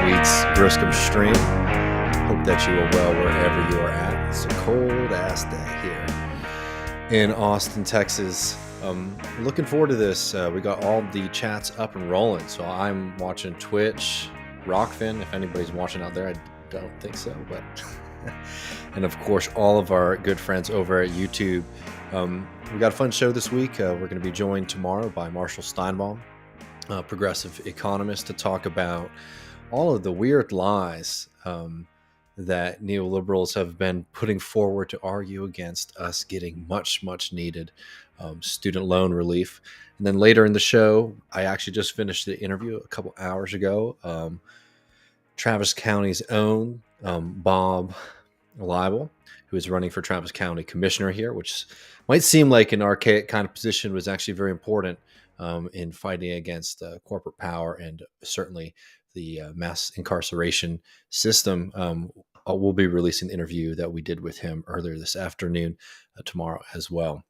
week's Griscom stream. Hope that you are well wherever you are at. It's a cold-ass day here in Austin, Texas. Looking forward to this. We got all the chats up and rolling. So I'm watching Twitch, Rockfin, if anybody's watching out there. I don't think so, but... and of course, all of our good friends over at YouTube. We got a fun show this week. We're going to be joined tomorrow by Marshall Steinbaum, a progressive economist, to talk about all of the weird lies that neoliberals have been putting forward to argue against us getting much needed student loan relief. And then later in the show, I actually just finished the interview a couple hours ago. Travis County's own Bob Leibel, who is running for Travis County Commissioner here, which might seem like an archaic kind of position, was actually very important in fighting against corporate power and certainly the mass incarceration system. We'll be releasing the interview that we did with him earlier this afternoon, tomorrow as well.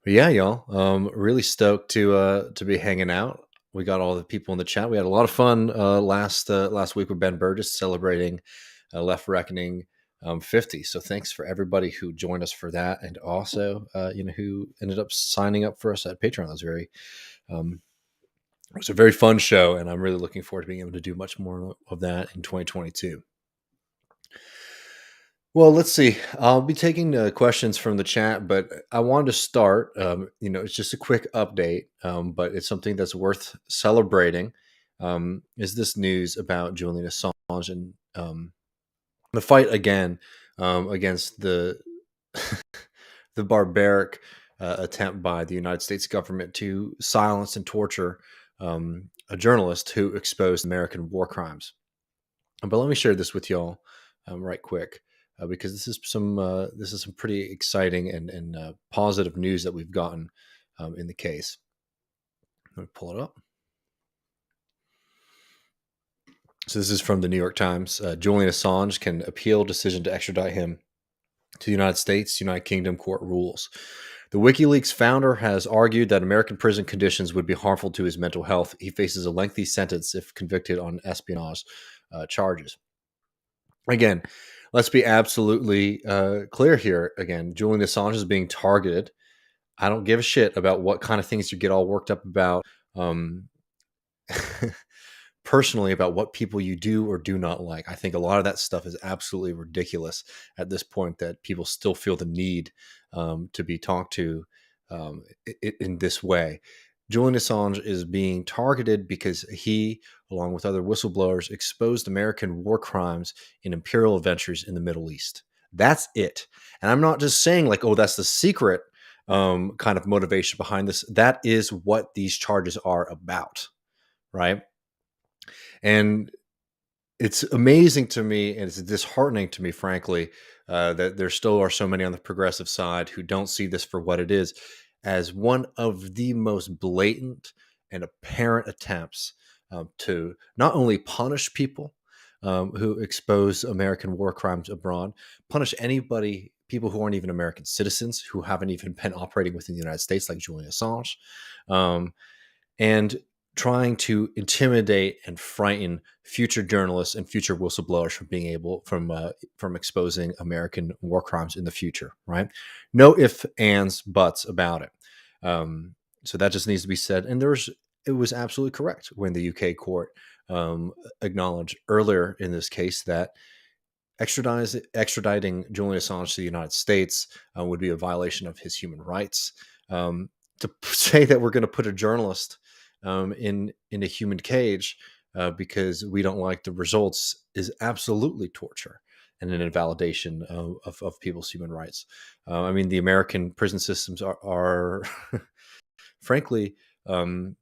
But yeah, y'all, really stoked to be hanging out. We got all the people in the chat. We had a lot of fun last week with Ben Burgess celebrating Left Reckoning 50. So thanks for everybody who joined us for that, and also who ended up signing up for us at Patreon. It was a very fun show, and I'm really looking forward to being able to do much more of that in 2022. Well, let's see. I'll be taking questions from the chat, but I wanted to start. It's just a quick update, but it's something that's worth celebrating. Is this news about Julian Assange and the fight again against the the barbaric attempt by the United States government to silence and torture a journalist who exposed American war crimes. But let me share this with y'all right quick. Because this is some pretty exciting and positive news that we've gotten in the case. Let me pull it up. So this is from the New York Times. Julian Assange can appeal decision to extradite him to the United States. United Kingdom court rules. The WikiLeaks founder has argued that American prison conditions would be harmful to his mental health. He faces a lengthy sentence if convicted on espionage charges. Again, let's be absolutely clear here. Again, Julian Assange is being targeted. I don't give a shit about what kind of things you get all worked up about personally, about what people you do or do not like. I think a lot of that stuff is absolutely ridiculous at this point, that people still feel the need to be talked to in this way. Julian Assange is being targeted because he, along with other whistleblowers, exposed American war crimes in imperial adventures in the Middle East. That's it. And I'm not just saying like, oh, that's the secret kind of motivation behind this. That is what these charges are about, right? And it's amazing to me, and it's disheartening to me, frankly, that there still are so many on the progressive side who don't see this for what it is, as one of the most blatant and apparent attempts to not only punish people who expose American war crimes abroad, punish people who aren't even American citizens, who haven't even been operating within the United States, like Julian Assange, and trying to intimidate and frighten future journalists and future whistleblowers from exposing American war crimes in the future, right? No ifs, ands, buts about it. So that just needs to be said. And it was absolutely correct when the UK court acknowledged earlier in this case that extraditing Julian Assange to the United States would be a violation of his human rights. To say that we're going to put a journalist in a human cage because we don't like the results is absolutely torture and an invalidation of people's human rights. I mean, the American prison systems are frankly, are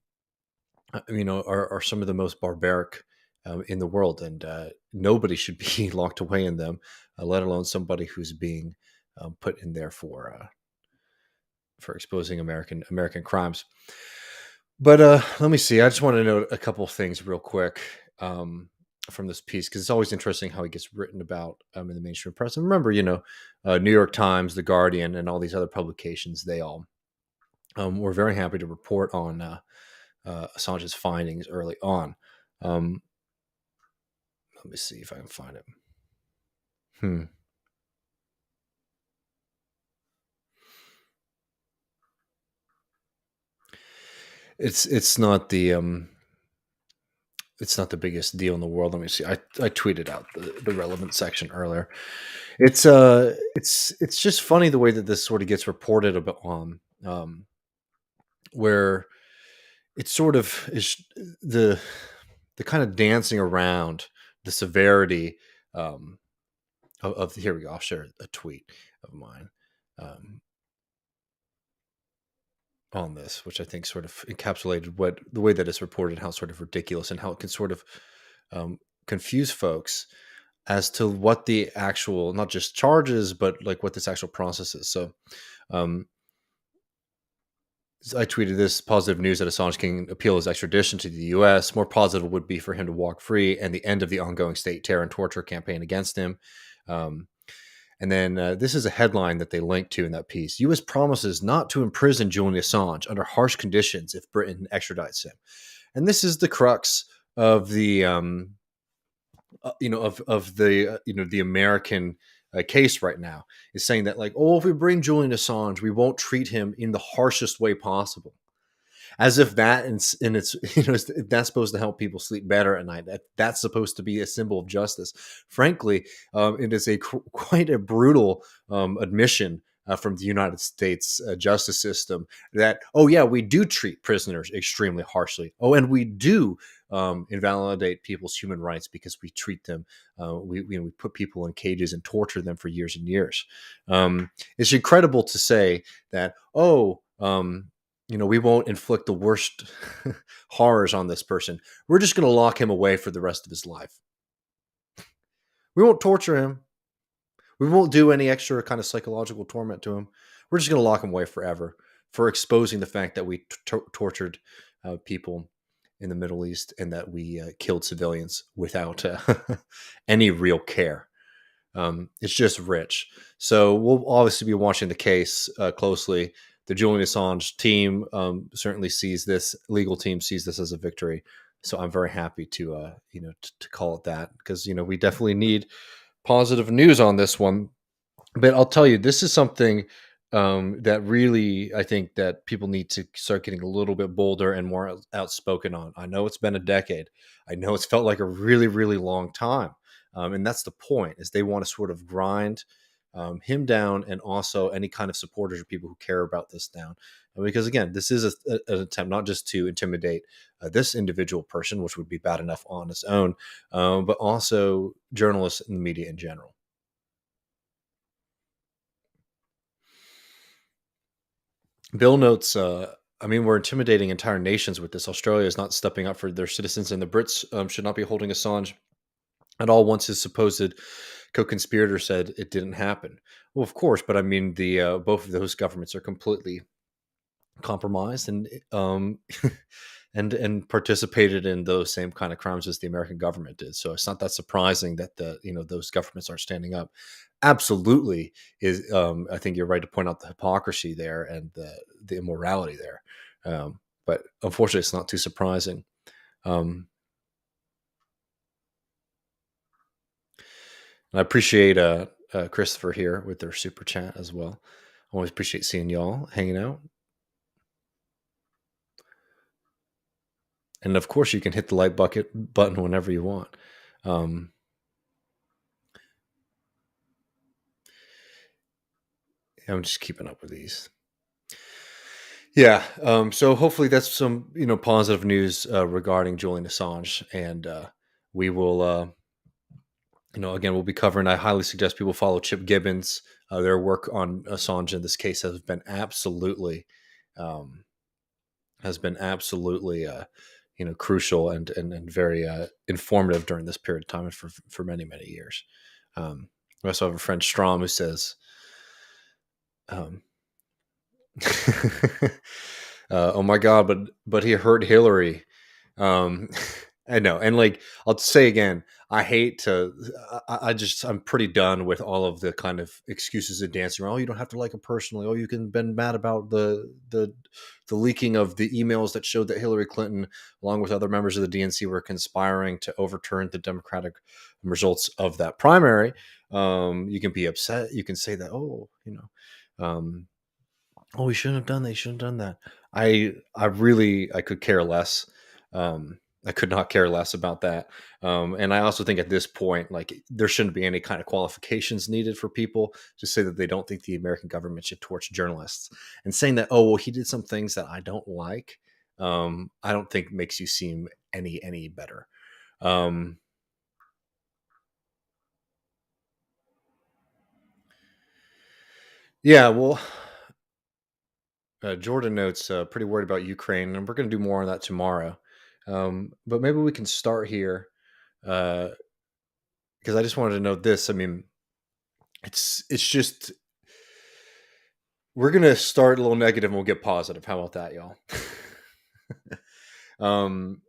some of the most barbaric in the world, and nobody should be locked away in them, let alone somebody who's being put in there for exposing American crimes. But let me see. I just want to note a couple of things real quick from this piece, because it's always interesting how it gets written about in the mainstream press. And remember, New York Times, The Guardian, and all these other publications, they all were very happy to report on Assange's findings early on. Let me see if I can find it. Hmm. It's not the it's not the biggest deal in the world. Let me see. I tweeted out the relevant section earlier. It's just funny the way that this sort of gets reported about on where it sort of is the kind of dancing around the severity of here we go. I'll share a tweet of mine um, on this, which I think sort of encapsulated what the way that it's reported, how sort of ridiculous and how it can sort of um, confuse folks as to what the actual not just charges, but like what this actual process is. So um, I tweeted this: positive news that Assange can appeal his extradition to the U.S. More positive would be for him to walk free and the end of the ongoing state terror and torture campaign against him. Um, and then this is a headline that they linked to in that piece. U.S. promises not to imprison Julian Assange under harsh conditions if Britain extradites him. And this is the crux of the, of the, the American case right now, is saying that like, oh, if we bring Julian Assange, we won't treat him in the harshest way possible, as if that and it's that's supposed to help people sleep better at night. That's supposed to be a symbol of justice. Frankly, it is quite a brutal admission from the United States justice system that, oh yeah, we do treat prisoners extremely harshly. Oh, and we do invalidate people's human rights because we treat them, we put people in cages and torture them for years and years. It's incredible to say that, oh, we won't inflict the worst horrors on this person. We're just going to lock him away for the rest of his life. We won't torture him. We won't do any extra kind of psychological torment to him. We're just going to lock him away forever for exposing the fact that we tortured people in the Middle East and that we killed civilians without any real care. It's just rich. So we'll obviously be watching the case closely. The Julian Assange team certainly sees this, legal team sees this as a victory. So I'm very happy to to call it that, because we definitely need positive news on this one. But I'll tell you, this is something that really I think that people need to start getting a little bit bolder and more outspoken on. I know it's been a decade. I know it's felt like a really, really long time. And that's the point, is they want to sort of grind him down, and also any kind of supporters or people who care about this down. Because again, this is an attempt not just to intimidate this individual person, which would be bad enough on its own, but also journalists and the media in general. Bill notes, we're intimidating entire nations with this. Australia is not stepping up for their citizens, and the Brits should not be holding Assange at all once his supposed co-conspirator said it didn't happen. Well, of course, but I mean, the both of those governments are completely compromised and and participated in those same kind of crimes as the American government did. So it's not that surprising that those governments are standing up. Absolutely is. I think you're right to point out the hypocrisy there and the immorality there. But unfortunately, it's not too surprising. And I appreciate Christopher here with their super chat as well. Always appreciate seeing y'all hanging out. And of course, you can hit the like button whenever you want. I'm just keeping up with these. Yeah. So hopefully that's some positive news regarding Julian Assange, and we will. Again, we'll be covering. I highly suggest people follow Chip Gibbons. Their work on Assange in this case has been absolutely, um, crucial and very informative during this period of time and for many, many years. We also have a friend, Strom, who says, "Oh my God, but he hurt Hillary." I know, and like I'll say again, I hate to. I'm pretty done with all of the kind of excuses and dancing around. Oh, you don't have to like him personally. Oh, you can been mad about the leaking of the emails that showed that Hillary Clinton, along with other members of the DNC, were conspiring to overturn the Democratic results of that primary. You can be upset. You can say that. Oh, oh, we shouldn't have done that. You shouldn't have done that. I could care less. I could not care less about that. And I also think at this point, like there shouldn't be any kind of qualifications needed for people to say that they don't think the American government should torch journalists. And saying that, oh well, he did some things that I don't like. I don't think makes you seem any better. Um, yeah, well, Jordan notes pretty worried about Ukraine, and we're going to do more on that tomorrow. But maybe we can start here because I just wanted to note this. I mean, it's just we're going to start a little negative and we'll get positive. How about that, y'all? um,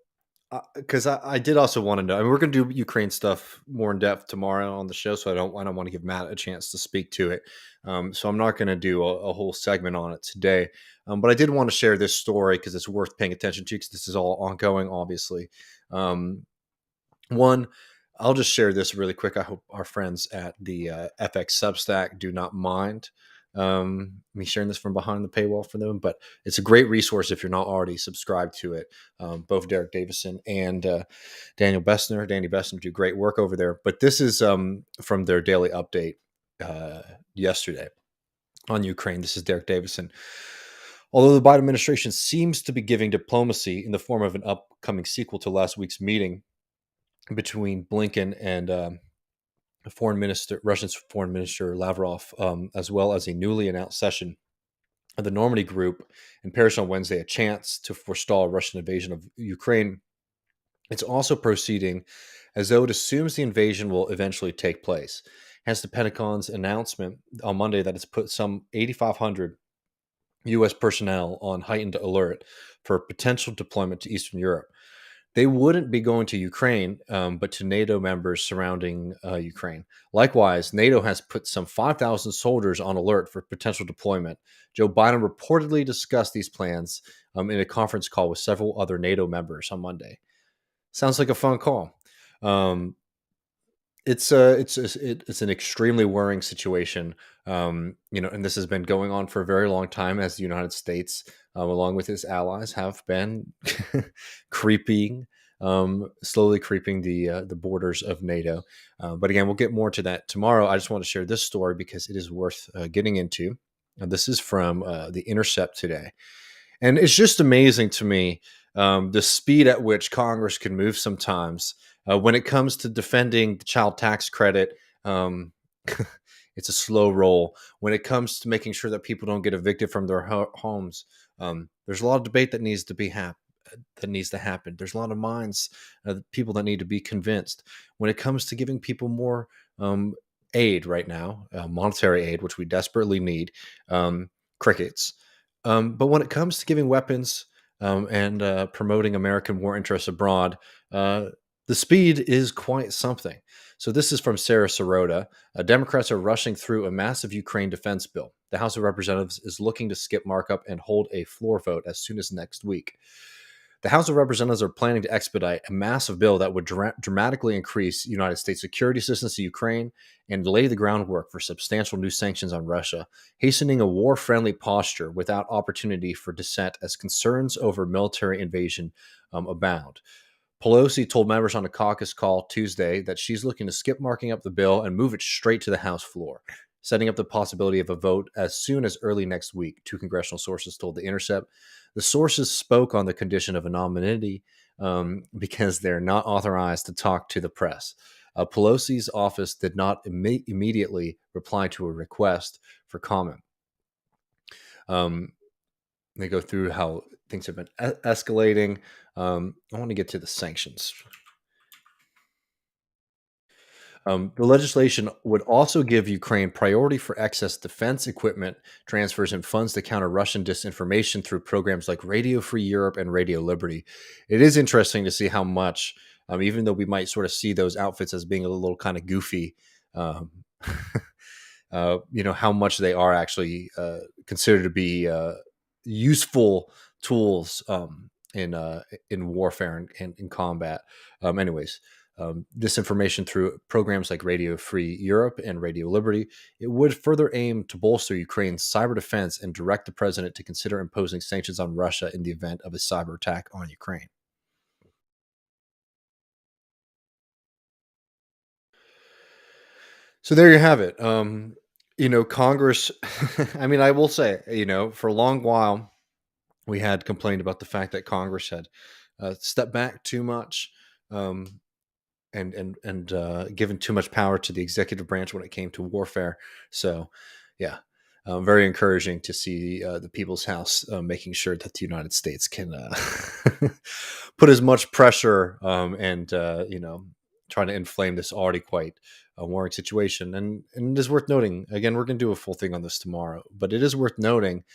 because I did also want to know. I mean, we're going to do Ukraine stuff more in depth tomorrow on the show, so I don't want to give Matt a chance to speak to it. So I'm not going to do a whole segment on it today. But I did want to share this story because it's worth paying attention to because this is all ongoing, obviously. Um, One, I'll just share this really quick. I hope our friends at the FX Substack do not mind me sharing this from behind the paywall for them. But it's a great resource if you're not already subscribed to it. Both Derek Davison and Danny Bessner do great work over there. But this is from their daily update yesterday on Ukraine. This is Derek Davison. Although the Biden administration seems to be giving diplomacy in the form of an upcoming sequel to last week's meeting between Blinken and Russia's Foreign Minister Lavrov, as well as a newly announced session of the Normandy Group in Paris on Wednesday, a chance to forestall a Russian invasion of Ukraine. It's also proceeding as though it assumes the invasion will eventually take place. Hence, the Pentagon's announcement on Monday that it's put some 8,500 U.S. personnel on heightened alert for potential deployment to Eastern Europe. They wouldn't be going to Ukraine, but to NATO members surrounding Ukraine. Likewise, NATO has put some 5,000 soldiers on alert for potential deployment. Joe Biden reportedly discussed these plans in a conference call with several other NATO members on Monday. Sounds like a fun call. Um, it's an extremely worrying situation, and this has been going on for a very long time as the United States, along with its allies, have been creeping, slowly creeping the borders of NATO. But again, we'll get more to that tomorrow. I just want to share this story because it is worth getting into. This is from The Intercept today. And it's just amazing to me the speed at which Congress can move sometimes. When it comes to defending the child tax credit, um, it's a slow roll. When it comes to making sure that people don't get evicted from their homes, there's a lot of debate that needs to be that needs to happen. There's a lot of minds, people that need to be convinced. When it comes to giving people more aid right now, monetary aid, which we desperately need, crickets. But when it comes to giving weapons and promoting American war interests abroad, the speed is quite something. So this is from Sarah Sirota. Democrats are rushing through a massive Ukraine defense bill. The House of Representatives is looking to skip markup and hold a floor vote as soon as next week. The House of Representatives are planning to expedite a massive bill that would dramatically increase United States security assistance to Ukraine and lay the groundwork for substantial new sanctions on Russia, hastening a war-friendly posture without opportunity for dissent as concerns over military invasion abound. Pelosi told members on a caucus call Tuesday that she's looking to skip marking up the bill and move it straight to the House floor, setting up the possibility of a vote as soon as early next week, two congressional sources told The Intercept. The sources spoke on the condition of anonymity because they're not authorized to talk to the press. Pelosi's office did not immediately reply to a request for comment. They go through how things have been escalating. I want to get to the sanctions. The legislation would also give Ukraine priority for excess defense equipment transfers and funds to counter Russian disinformation through programs like Radio Free Europe and Radio Liberty. It is interesting to see how much, even though we might sort of see those outfits as being a little kind of goofy, um, how much they are actually considered to be useful tools in warfare and in combat. Anyways, disinformation through programs like Radio Free Europe and Radio Liberty, it would further aim to bolster Ukraine's cyber defense and direct the president to consider imposing sanctions on Russia in the event of a cyber attack on Ukraine. So there you have it. Congress, I mean, I will say, for a long while, we had complained about the fact that Congress had stepped back too much, and given too much power to the executive branch when it came to warfare. So, yeah, very encouraging to see the People's House making sure that the United States can put as much pressure and trying to inflame this already quite warring situation. And it is worth noting. Again, we're going to do a full thing on this tomorrow, but it is worth noting.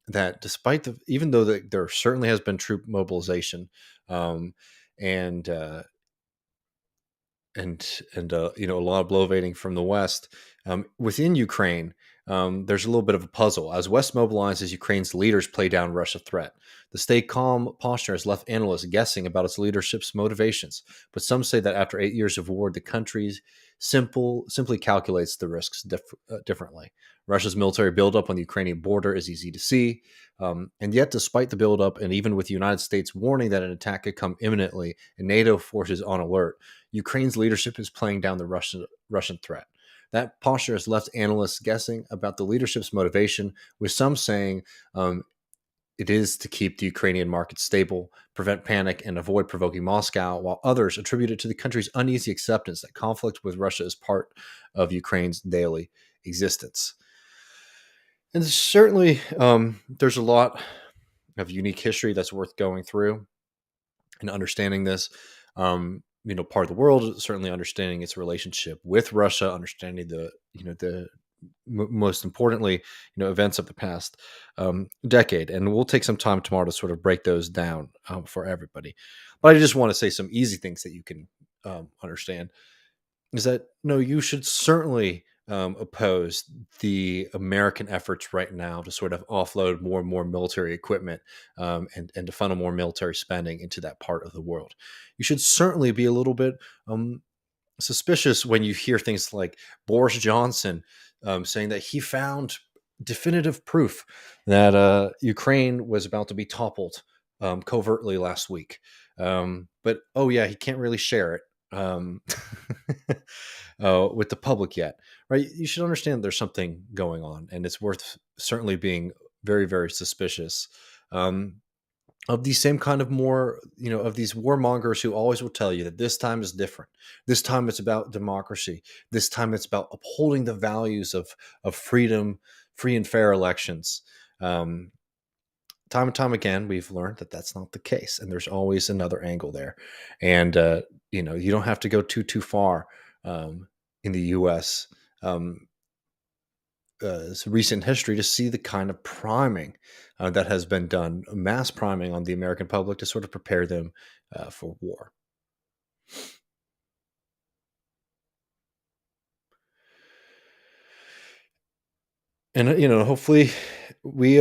That despite even though there certainly has been troop mobilization, and a lot of bloviating from the West within Ukraine. There's a little bit of a puzzle. As West mobilizes, Ukraine's leaders play down Russia threat. The stay calm posture has left analysts guessing about its leadership's motivations, but some say that after 8 years of war, the country simply calculates the risks differently. Russia's military buildup on the Ukrainian border is easy to see, and yet, despite the buildup, and even with the United States warning that an attack could come imminently and NATO forces on alert, Ukraine's leadership is playing down the Russian threat. That posture has left analysts guessing about the leadership's motivation, with some saying it is to keep the Ukrainian market stable, prevent panic, and avoid provoking Moscow, while others attribute it to the country's uneasy acceptance that conflict with Russia is part of Ukraine's daily existence. And certainly, there's a lot of unique history that's worth going through and understanding this. Part of the world, certainly understanding its relationship with Russia, understanding most importantly, events of the past decade. And we'll take some time tomorrow to sort of break those down for everybody. But I just want to say some easy things that you can understand is that, no, you should certainly oppose the American efforts right now to sort of offload more and more military equipment and to funnel more military spending into that part of the world. You should certainly be a little bit suspicious when you hear things like Boris Johnson saying that he found definitive proof that Ukraine was about to be toppled covertly last week. But, oh yeah, he can't really share it with the public yet, right? You should understand there's something going on, and it's worth certainly being very, very suspicious of these same kind of of these warmongers who always will tell you that this time is different. This time it's about democracy. This time it's about upholding the values of freedom, free and fair elections. Time and time again, we've learned that that's not the case, and there's always another angle there. And you don't have to go too far in the U.S. Recent history to see the kind of priming that has been done, mass priming on the American public to sort of prepare them for war. And hopefully we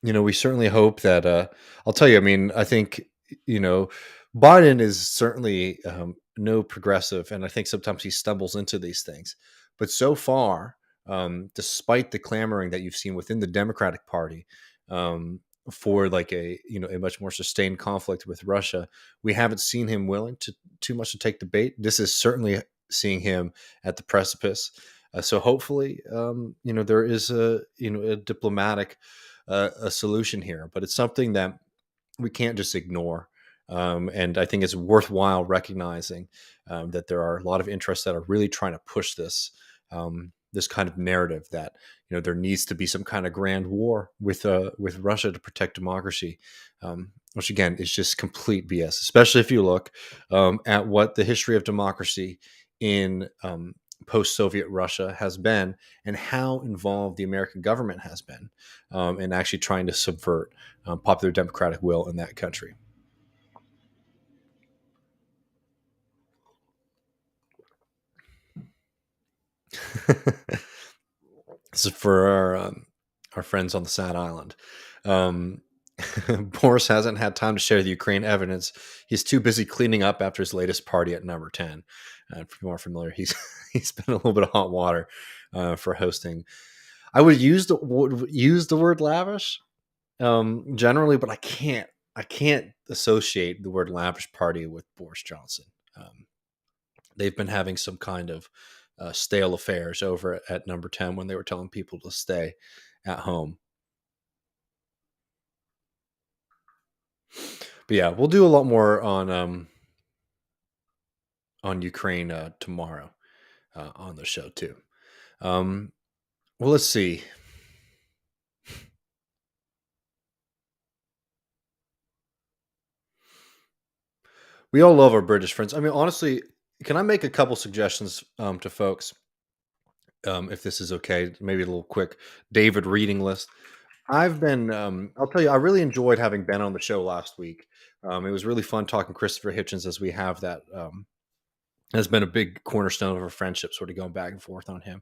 we certainly hope that I'll tell you, I mean, I think Biden is certainly no progressive, and I think sometimes he stumbles into these things. But so far, despite the clamoring that you've seen within the Democratic Party for like a much more sustained conflict with Russia, we haven't seen him willing to too much to take the bait. This is certainly seeing him at the precipice. So hopefully, there is a diplomatic a solution here, but it's something that we can't just ignore. And I think it's worthwhile recognizing that there are a lot of interests that are really trying to push this kind of narrative that there needs to be some kind of grand war with Russia to protect democracy, which again is just complete BS. Especially if you look at what the history of democracy in post-Soviet Russia has been, and how involved the American government has been in actually trying to subvert popular democratic will in that country. This is for our friends on the Sad Island. Um, Boris hasn't had time to share the Ukraine evidence. He's too busy cleaning up after his latest party at number 10. If you are familiar, he's been a little bit of hot water for hosting. I would use the word lavish generally, but I can't associate the word lavish party with Boris Johnson. They've been having some kind of stale affairs over at number 10 when they were telling people to stay at home. But yeah, we'll do a lot more on Ukraine tomorrow on the show too. Well, let's see. We all love our British friends. I mean, honestly, can I make a couple suggestions to folks, if this is okay? Maybe a little quick David reading list. I've been, I'll tell you, I really enjoyed having Ben on the show last week. It was really fun talking Christopher Hitchens, as we have that has been a big cornerstone of our friendship, sort of going back and forth on him.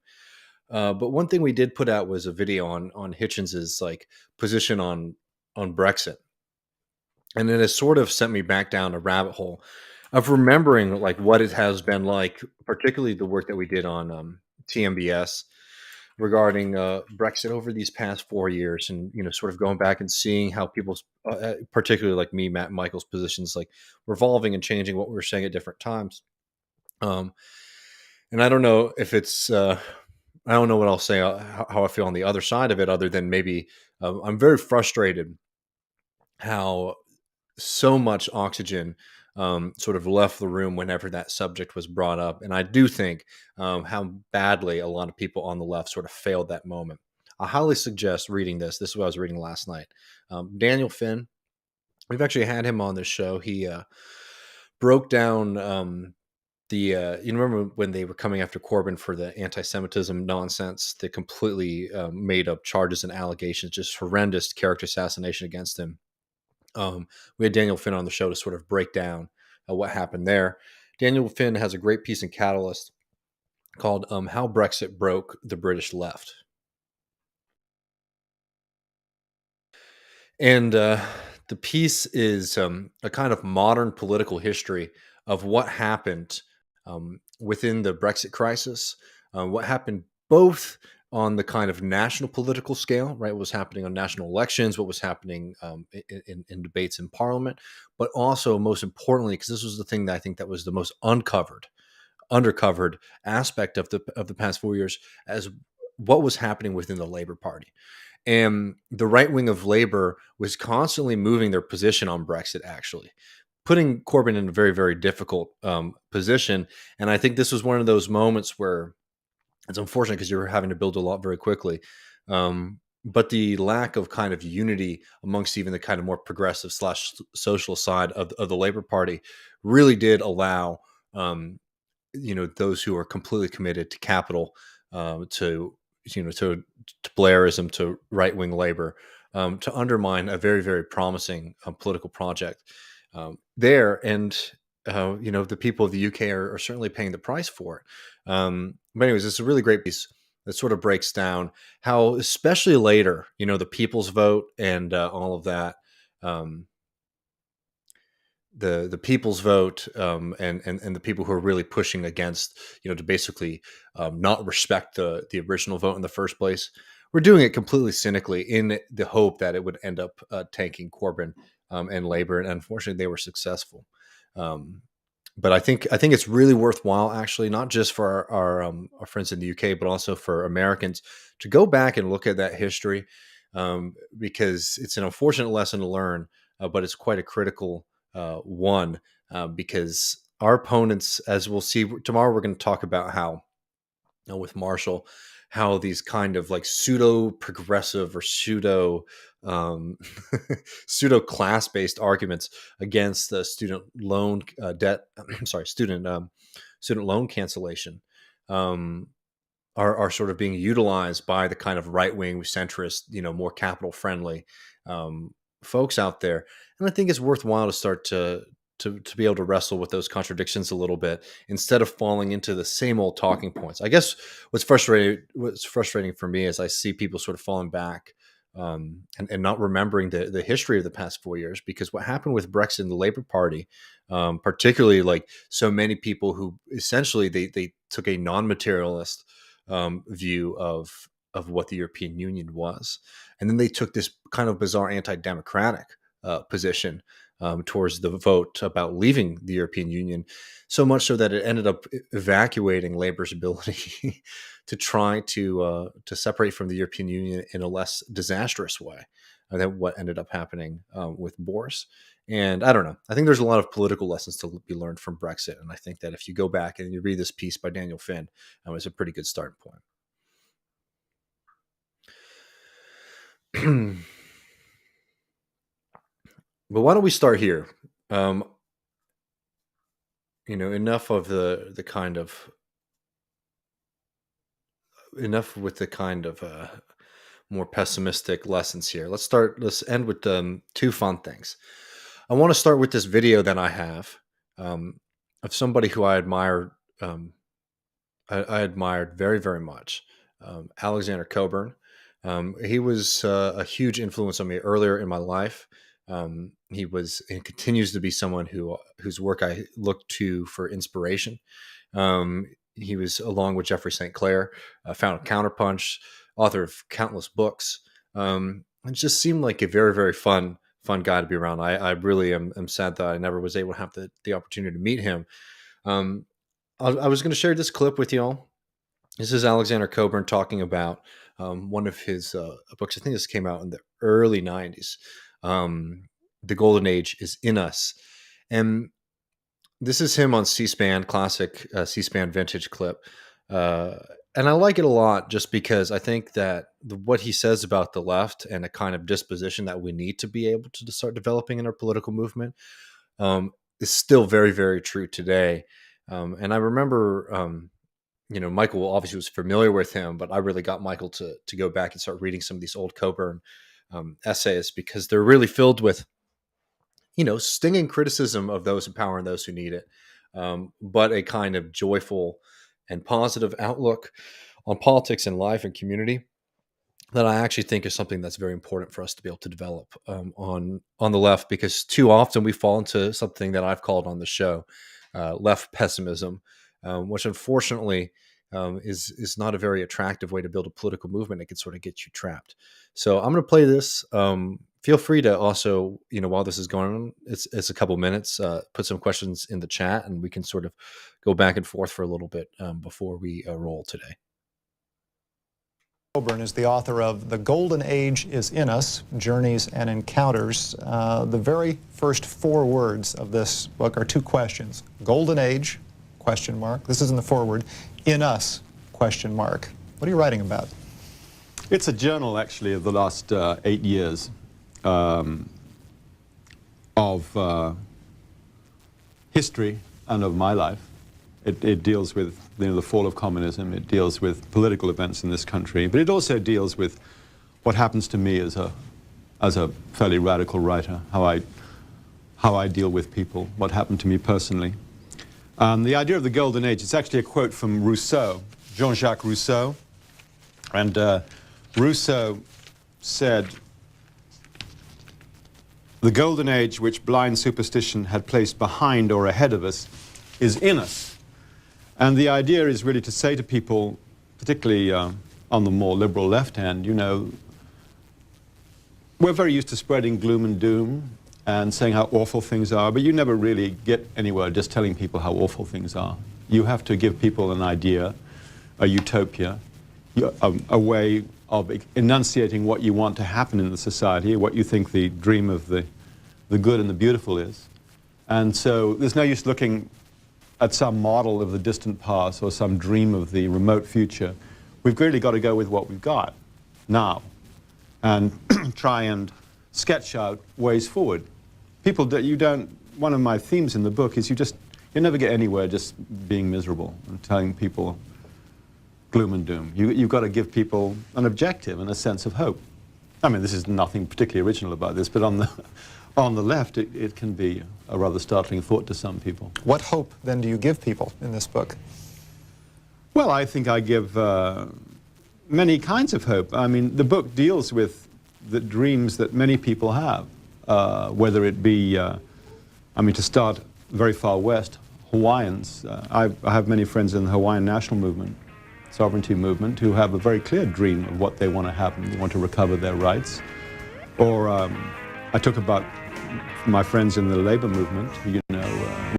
But one thing we did put out was a video on Hitchens's like position on Brexit, and it has sort of sent me back down a rabbit hole of remembering like what it has been like, particularly the work that we did on TMBS regarding Brexit over these past 4 years, and sort of going back and seeing how people's, particularly like me, Matt, and Michael's positions, like revolving and changing what we were saying at different times. Um, and I don't know if it's, I don't know what I'll say, how I feel on the other side of it, other than maybe I'm very frustrated how so much oxygen sort of left the room whenever that subject was brought up. And I do think how badly a lot of people on the left sort of failed that moment. I highly suggest reading this. This is what I was reading last night. Daniel Finn, we've actually had him on this show. He broke down you remember when they were coming after Corbyn for the anti-Semitism nonsense, the completely made up charges and allegations, just horrendous character assassination against him. We had Daniel Finn on the show to sort of break down what happened there. Daniel Finn has a great piece in Catalyst called How Brexit Broke the British Left. And the piece is a kind of modern political history of what happened within the Brexit crisis, what happened both on the kind of national political scale, right? What was happening on national elections, what was happening in debates in Parliament, but also most importantly, because this was the thing that I think that was the most undercovered aspect of the past 4 years, as what was happening within the Labour Party. And the right wing of Labour was constantly moving their position on Brexit, actually putting Corbyn in a very, very difficult position. And I think this was one of those moments where it's unfortunate because you're having to build a lot very quickly. But the lack of kind of unity amongst even the kind of more progressive / social side of the Labour Party really did allow, those who are completely committed to capital, to Blairism, to right wing Labour, to undermine a very, very promising political project there. And the people of the UK are certainly paying the price for it. But anyways, it's a really great piece that sort of breaks down how, especially later, the people's vote and all of that, the people's vote, and the people who are really pushing against, to basically not respect the original vote in the first place. We're doing it completely cynically in the hope that it would end up tanking Corbyn and Labour, and unfortunately, they were successful. But I think it's really worthwhile, actually, not just for our friends in the UK, but also for Americans to go back and look at that history, because it's an unfortunate lesson to learn, but it's quite a critical one, because our opponents, as we'll see tomorrow, we're going to talk about how, with Marshall, how these kind of like pseudo progressive or pseudo pseudo class based arguments against the student loan debt, sorry, student loan cancellation, are sort of being utilized by the kind of right-wing, centrist, more capital-friendly folks out there. And I think it's worthwhile to start to be able to wrestle with those contradictions a little bit instead of falling into the same old talking points. I guess what's frustrating for me is I see people sort of falling back and not remembering the history of the past 4 years, because what happened with Brexit and the Labour Party, particularly like so many people who essentially they took a non-materialist view of what the European Union was, and then they took this kind of bizarre anti-democratic position towards the vote about leaving the European Union, so much so that it ended up evacuating Labour's ability to try to separate from the European Union in a less disastrous way than what ended up happening with Boris. And I don't know. I think there's a lot of political lessons to be learned from Brexit. And I think that if you go back and you read this piece by Daniel Finn, it's a pretty good starting point. But why don't we start here? Enough with the kind of more pessimistic lessons here. Let's end with two fun things. I want to start with this video that I have of somebody who I admired. I admired very, very much, Alexander Cockburn. He was a huge influence on me earlier in my life. He was and continues to be someone whose work I look to for inspiration. He was, along with Jeffrey St. Clair, founder of Counterpunch, author of countless books. It just seemed like a very, very fun guy to be around. I really am sad that I never was able to have the opportunity to meet him. I was going to share this clip with y'all. This is Alexander Cockburn talking about one of his books. I think this came out in the early 90s. The Golden Age is in us. And this is him on C-SPAN, classic C-SPAN vintage clip. And I like it a lot just because I think that what he says about the left and a kind of disposition that we need to be able to start developing in our political movement is still very, very true today. And I remember, Michael obviously was familiar with him, but I really got Michael to go back and start reading some of these old Cockburn essays, because they're really filled with, stinging criticism of those in power and those who need it, but a kind of joyful and positive outlook on politics and life and community that I actually think is something that's very important for us to be able to develop on the left, because too often we fall into something that I've called on the show left pessimism, which unfortunately is not a very attractive way to build a political movement. It can sort of get you trapped. So I'm going to play this. Feel free to also, while this is going on, it's a couple minutes, put some questions in the chat and we can sort of go back and forth for a little bit before we roll today. Cockburn is the author of The Golden Age is in Us, Journeys and Encounters. The very first 4 words of this book are 2 questions. Golden Age, question mark. This is in the foreword. In us, question mark. What are you writing about? It's a journal, actually, of the last 8 years of history and of my life. It deals with the fall of communism. It deals with political events in this country, but it also deals with what happens to me as a fairly radical writer, how I deal with people, what happened to me personally. The idea of the Golden Age, it's actually a quote from Rousseau, Jean-Jacques Rousseau, and Rousseau said, "The Golden Age which blind superstition had placed behind or ahead of us is in us." And the idea is really to say to people, particularly on the more liberal left hand, we're very used to spreading gloom and doom and saying how awful things are, but you never really get anywhere just telling people how awful things are. You have to give people an idea, a utopia, a way of enunciating what you want to happen in the society, what you think the dream of the good and the beautiful is. And so there's no use looking at some model of the distant past or some dream of the remote future. We've really got to go with what we've got now and try and sketch out ways forward. People that one of my themes in the book is You never get anywhere just being miserable and telling people gloom and doom. You've got to give people an objective and a sense of hope. I mean, this is nothing particularly original about this, but on the left, it can be a rather startling thought to some people. What hope, then, do you give people in this book? Well, I think I give many kinds of hope. I mean, the book deals with the dreams that many people have, whether it be, I mean, to start very far west, Hawaiians. I have many friends in the Hawaiian national movement, sovereignty movement, who have a very clear dream of what they want to happen. They want to recover their rights. Or I talk about my friends in the labor movement, you know,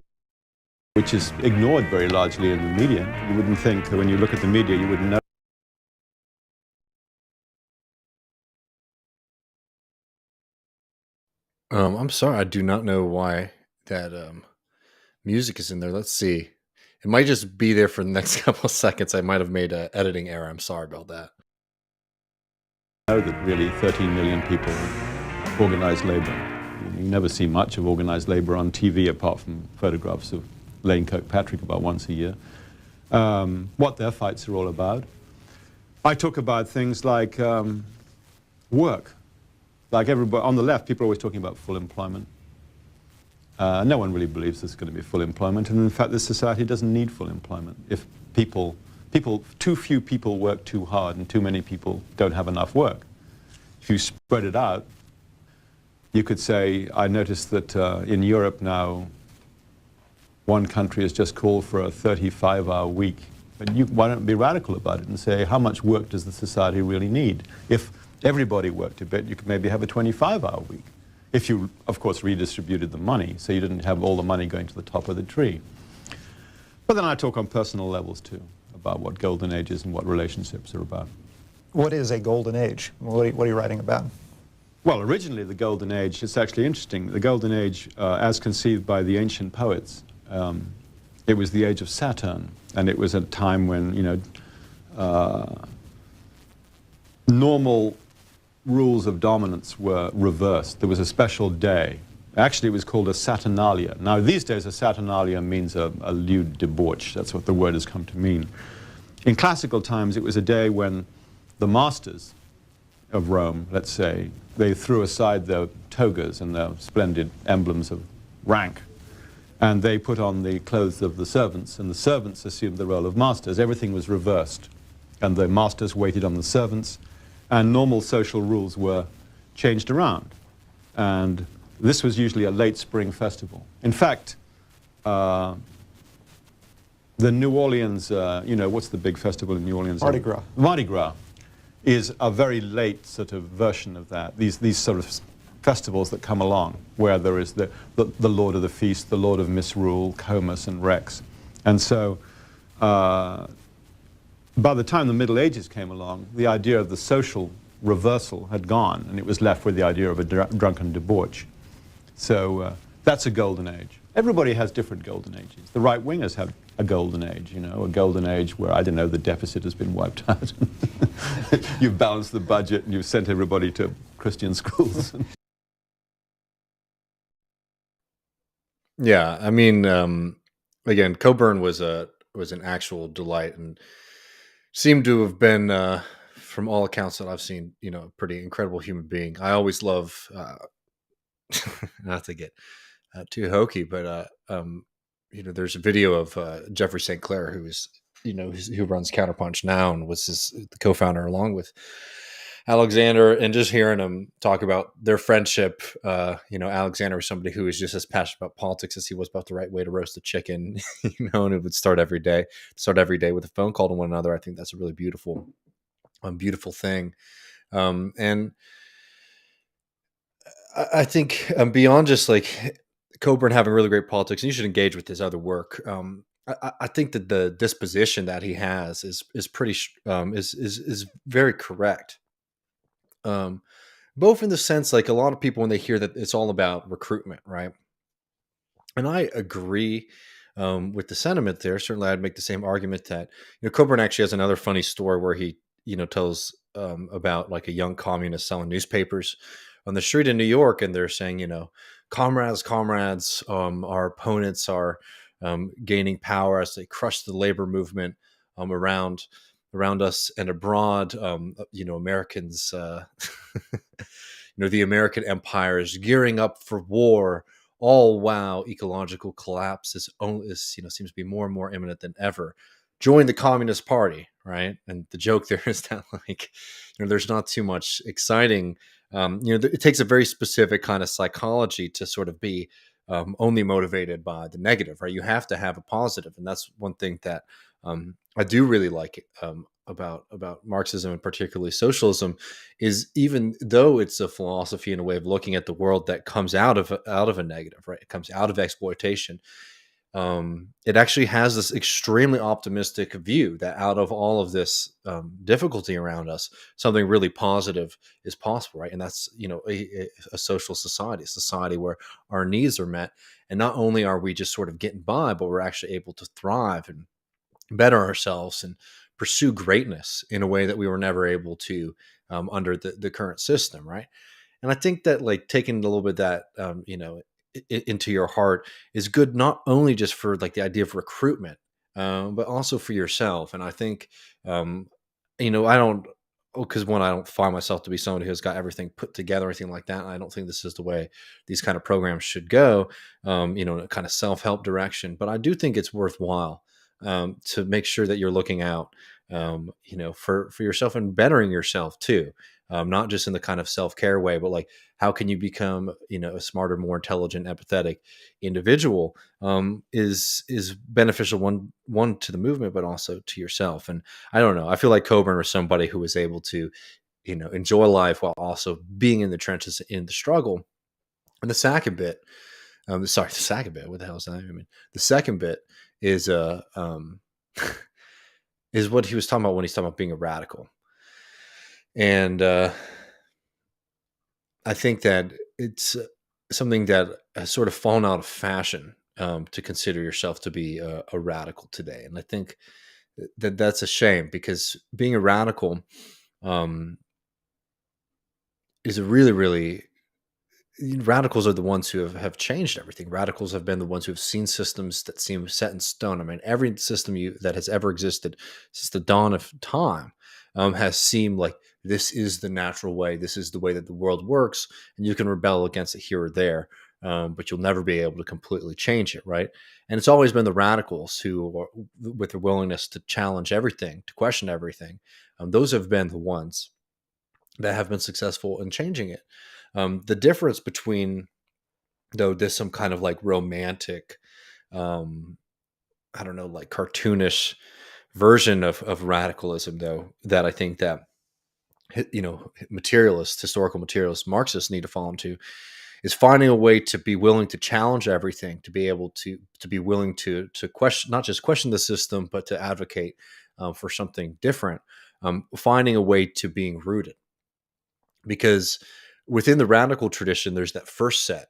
which is ignored very largely in the media. You wouldn't think, when you look at the media, you wouldn't know. I'm sorry, I do not know why that music is in there. Let's see. It might just be there for the next couple of seconds. I might have made an editing error. I'm sorry about that. Know that really 13 million people organize labor. You never see much of organized labor on TV apart from photographs of Lane Kirkpatrick about once a year. What their fights are all about. I talk about things like work. Like everybody on the left, people are always talking about full employment. No one really believes there's going to be full employment, and in fact, this society doesn't need full employment. If too few people work too hard, and too many people don't have enough work. If you spread it out, you could say, I noticed that in Europe now, one country has just called for a 35-hour week. But why don't be radical about it and say, how much work does the society really need? If everybody worked a bit, you could maybe have a 25-hour week. If you, of course, redistributed the money, so you didn't have all the money going to the top of the tree. But then I talk on personal levels, too, about what golden age is and what relationships are about. What is a golden age? What are you writing about? Well, originally the golden age, it's actually interesting. The golden age, as conceived by the ancient poets, it was the age of Saturn, and it was a time when, you know, normal rules of dominance were reversed. There was a special day. Actually, it was called a Saturnalia. Now, these days, a Saturnalia means a lewd debauch. That's what the word has come to mean. In classical times, it was a day when the masters of Rome, let's say, they threw aside their togas and their splendid emblems of rank, and they put on the clothes of the servants, and the servants assumed the role of masters. Everything was reversed, and the masters waited on the servants, and normal social rules were changed around. And this was usually a late spring festival. In fact, the New Orleans, you know, what's the big festival in New Orleans? Mardi Gras. Mardi Gras is a very late sort of version of that. These sort of festivals that come along, where there is the Lord of the Feast, the Lord of Misrule, Comus and Rex. And so by the time the Middle Ages came along, the idea of the social reversal had gone, and it was left with the idea of a drunken debauch. So that's a golden age. Everybody has different golden ages. The right-wingers have a golden age, you know, a golden age where, I don't know, the deficit has been wiped out. You've balanced the budget and you've sent everybody to Christian schools. Yeah, I mean, again, Cockburn was an actual delight and seemed to have been, from all accounts that I've seen, you know, a pretty incredible human being. I always love, not to get too hokey, but you know, there's a video of Jeffrey St. Clair, who is, you know, who runs Counterpunch now and was the co-founder along with Alexander, and just hearing him talk about their friendship. You know, Alexander was somebody who was just as passionate about politics as he was about the right way to roast a chicken, you know, and it would start every day with a phone call to one another. I think that's a really beautiful thing. And I think beyond just like Cockburn having really great politics, and you should engage with his other work. I think that the disposition that he has is pretty is very correct. Both in the sense, like a lot of people when they hear that it's all about recruitment, right? And I agree with the sentiment there. Certainly, I'd make the same argument that, you know, Cockburn actually has another funny story where he, you know, tells about like a young communist selling newspapers on the street in New York, and they're saying, you know, comrades, our opponents are gaining power as they crush the labor movement around us and abroad. Americans, the American empire is gearing up for war. All while ecological collapse seems to be more and more imminent than ever. Join the Communist Party, right? And the joke there is that there's not too much exciting. It takes a very specific kind of psychology to sort of be only motivated by the negative, right? You have to have a positive, and that's one thing that I do really like about Marxism and particularly socialism, is even though it's a philosophy and a way of looking at the world that comes out of a negative, right? It comes out of exploitation. It actually has this extremely optimistic view that out of all of this difficulty around us, something really positive is possible, right? And that's a social society, a society where our needs are met, and not only are we just sort of getting by, but we're actually able to thrive and better ourselves and pursue greatness in a way that we were never able to under the current system, right? And I think that like taking a little bit of that into your heart is good, not only just for like the idea of recruitment, but also for yourself. And I think I don't, because one, I don't find myself to be someone who has got everything put together or anything like that. I don't think this is the way these kind of programs should go, in a kind of self-help direction. But I do think it's worthwhile to make sure that you're looking out, for yourself and bettering yourself too. Not just in the kind of self-care way, but like, how can you become, a smarter, more intelligent, empathetic individual, is beneficial one to the movement, but also to yourself. And I don't know, I feel like Cockburn was somebody who was able to, enjoy life while also being in the trenches in the struggle. And the second bit, what the hell is that? I mean, the second bit is is what he was talking about when he's talking about being a radical. And I think that it's something that has sort of fallen out of fashion, to consider yourself to be a radical today. And I think that that's a shame, because being a radical is a really, really, radicals are the ones who have changed everything. Radicals have been the ones who have seen systems that seem set in stone. I mean, every system that has ever existed since the dawn of time has seemed like this is the natural way. This is the way that the world works, and you can rebel against it here or there, but you'll never be able to completely change it, right? And it's always been the radicals who, are, with their willingness to challenge everything, to question everything, those have been the ones that have been successful in changing it. The difference between, though, this some kind of like romantic, I don't know, like cartoonish version of radicalism, though, that I think that materialists, historical materialists, Marxists need to fall into, is finding a way to be willing to challenge everything, to be able to be willing to question, not just question the system, but to advocate for something different. Finding a way to being rooted, because within the radical tradition, there's that first set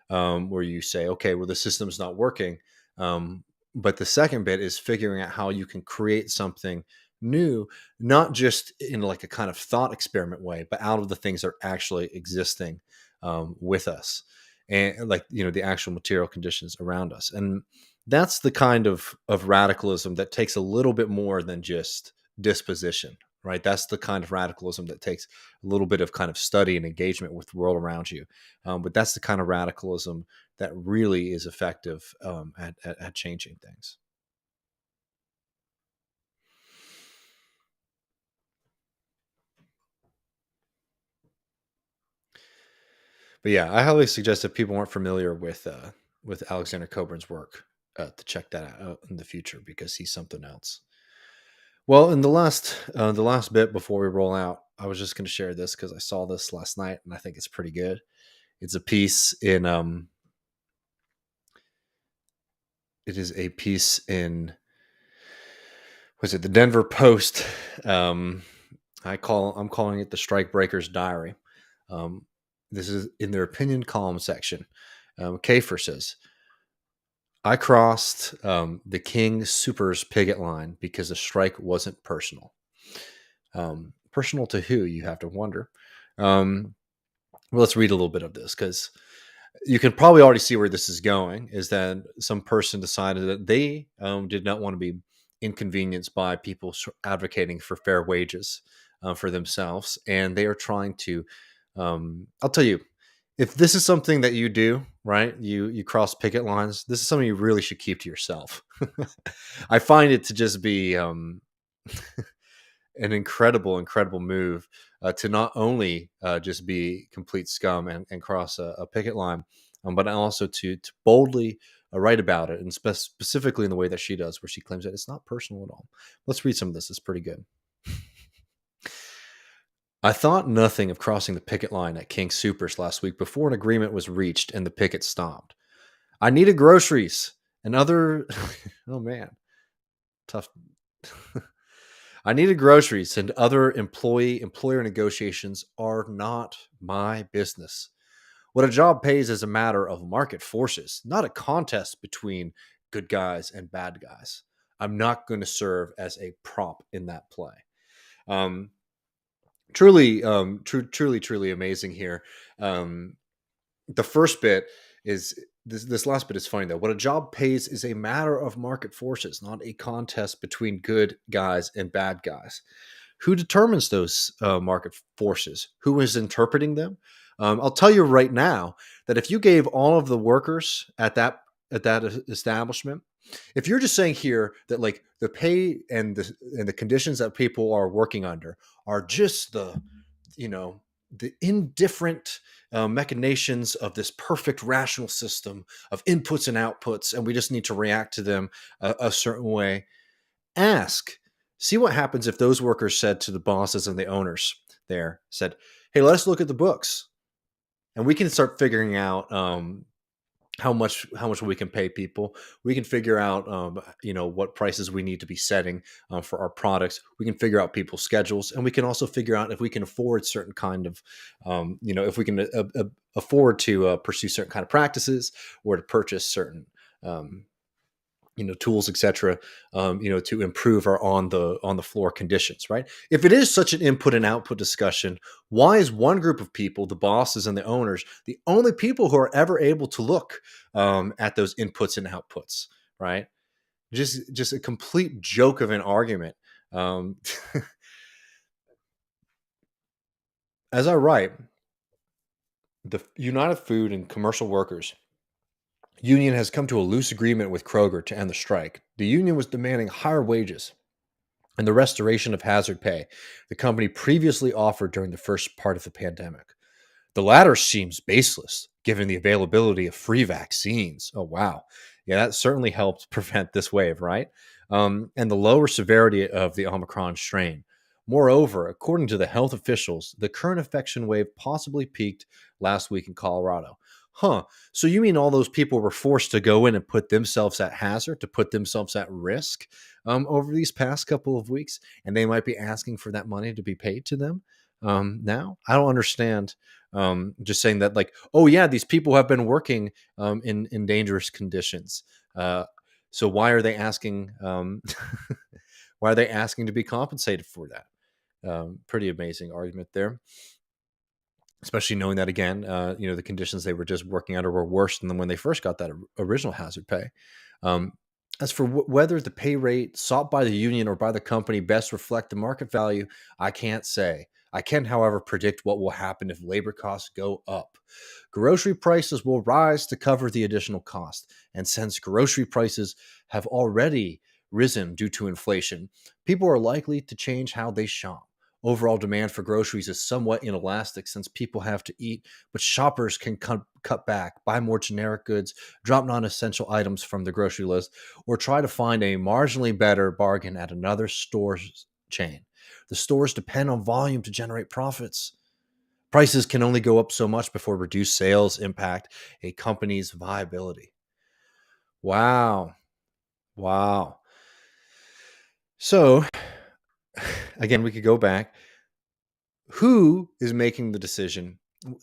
where you say, okay, well, the system's not working. But the second bit is figuring out how you can create something new, not just in like a kind of thought experiment way, but out of the things that are actually existing with us, and like, the actual material conditions around us. And that's the kind of radicalism that takes a little bit more than just disposition, right? That's the kind of radicalism that takes a little bit of kind of study and engagement with the world around you. But that's the kind of radicalism that really is effective at changing things. But yeah, I highly suggest if people aren't familiar with Alexander Cockburn's work, to check that out in the future, because he's something else. Well, in the last bit before we roll out, I was just going to share this because I saw this last night and I think it's pretty good. It's a piece in it is a piece in, was it the Denver Post? I'm calling it the Strike Breaker's Diary. This is in their opinion column section. Kafer says, I crossed the King Supers picket line because the strike wasn't personal. Personal to who, you have to wonder. Well, let's read a little bit of this, because You can probably already see where this is going, is that some person decided that they did not want to be inconvenienced by people advocating for fair wages for themselves. And they are trying to, I'll tell you, if this is something that you do, right, you cross picket lines, this is something you really should keep to yourself. I find it to just be an incredible move to not only just be complete scum and cross a picket line, but also to boldly write about it, and specifically in the way that she does, where she claims that it's not personal at all. Let's read some of this. It's pretty good. I thought nothing of crossing the picket line at King Soopers last week before an agreement was reached and the picket stopped. I needed groceries and other. Oh man, tough. I needed groceries, and other employer negotiations are not my business. What a job pays is a matter of market forces, not a contest between good guys and bad guys. I'm not going to serve as a prop in that play. Um, truly amazing here. The first bit is this last bit is funny though. What a job pays is a matter of market forces, not a contest between good guys and bad guys. Who determines those market forces? Who is interpreting them? I'll tell you right now that if you gave all of the workers at that establishment, if you're just saying here that like the pay and the conditions that people are working under are just the indifferent machinations of this perfect rational system of inputs and outputs, and we just need to react to them a certain way. Ask, see what happens if those workers said to the bosses and the owners there, said, "Hey, let's look at the books, and we can start figuring out how much we can pay people. We can figure out what prices we need to be setting for our products. We can figure out people's schedules, and we can also figure out if we can afford certain kind of if we can afford to pursue certain kind of practices, or to purchase certain tools, etc. To improve our on the floor conditions, right? If it is such an input and output discussion, why is one group of people, the bosses and the owners, the only people who are ever able to look at those inputs and outputs, right? Just a complete joke of an argument. As I write, the United Food and Commercial Workers Union has come to a loose agreement with Kroger to end the strike. The union was demanding higher wages and the restoration of hazard pay the company previously offered during the first part of the pandemic. The latter seems baseless, given the availability of free vaccines. Oh, wow. Yeah, that certainly helped prevent this wave, right? And the lower severity of the Omicron strain. Moreover, according to the health officials, the current infection wave possibly peaked last week in Colorado. Huh. So you mean all those people were forced to go in and put themselves at hazard, to put themselves at risk over these past couple of weeks, and they might be asking for that money to be paid to them now? I don't understand. Just saying that, like, oh yeah, these people have been working in dangerous conditions. So why are they asking? Why are they asking to be compensated for that? Pretty amazing argument there, especially knowing that again, the conditions they were just working under were worse than when they first got that original hazard pay. As for whether the pay rate sought by the union or by the company best reflect the market value, I can't say. I can, however, predict what will happen if labor costs go up. Grocery prices will rise to cover the additional cost. And since grocery prices have already risen due to inflation, people are likely to change how they shop. Overall demand for groceries is somewhat inelastic since people have to eat, but shoppers can cut back, buy more generic goods, drop non-essential items from the grocery list, or try to find a marginally better bargain at another store's chain. The stores depend on volume to generate profits. Prices can only go up so much before reduced sales impact a company's viability. Wow. So, again, we could go back. Who is making the decision?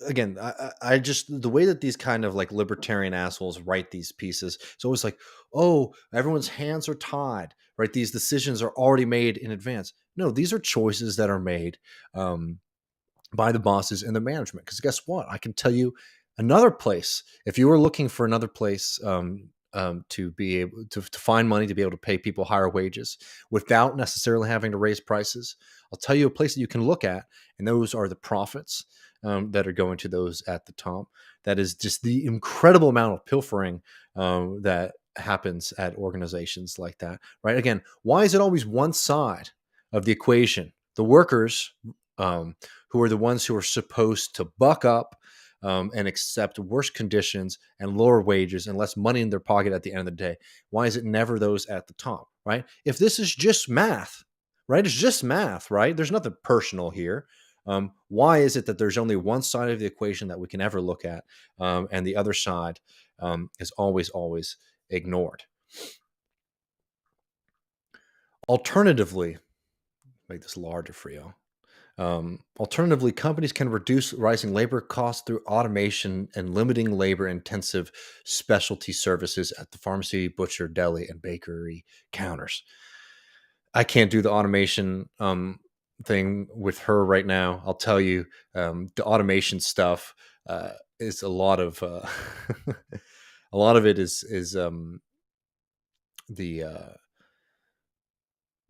Again, I just, the way that these kind of like libertarian assholes write these pieces, it's always like, oh, everyone's hands are tied, right? These decisions are already made in advance. No, these are choices that are made by the bosses and the management. Because guess what? I can tell you Another place, if you were looking for another place to be able to find money to be able to pay people higher wages without necessarily having to raise prices, I'll tell you a place that you can look at, and those are the profits that are going to those at the top. That is just the incredible amount of pilfering that happens at organizations like that, right? Again, why is it always one side of the equation? The workers, who are the ones who are supposed to buck up and accept worse conditions and lower wages and less money in their pocket at the end of the day. Why is it never those at the top, right? If this is just math, right? It's just math, right? There's nothing personal here. Why is it that there's only one side of the equation that we can ever look at, and the other side is always ignored? Alternatively, make this larger for you. Alternatively, companies can reduce rising labor costs through automation and limiting labor-intensive specialty services at the pharmacy, butcher, deli, and bakery counters. I can't do the automation thing with her right now. I'll tell you, the automation stuff is a lot of a lot of it is the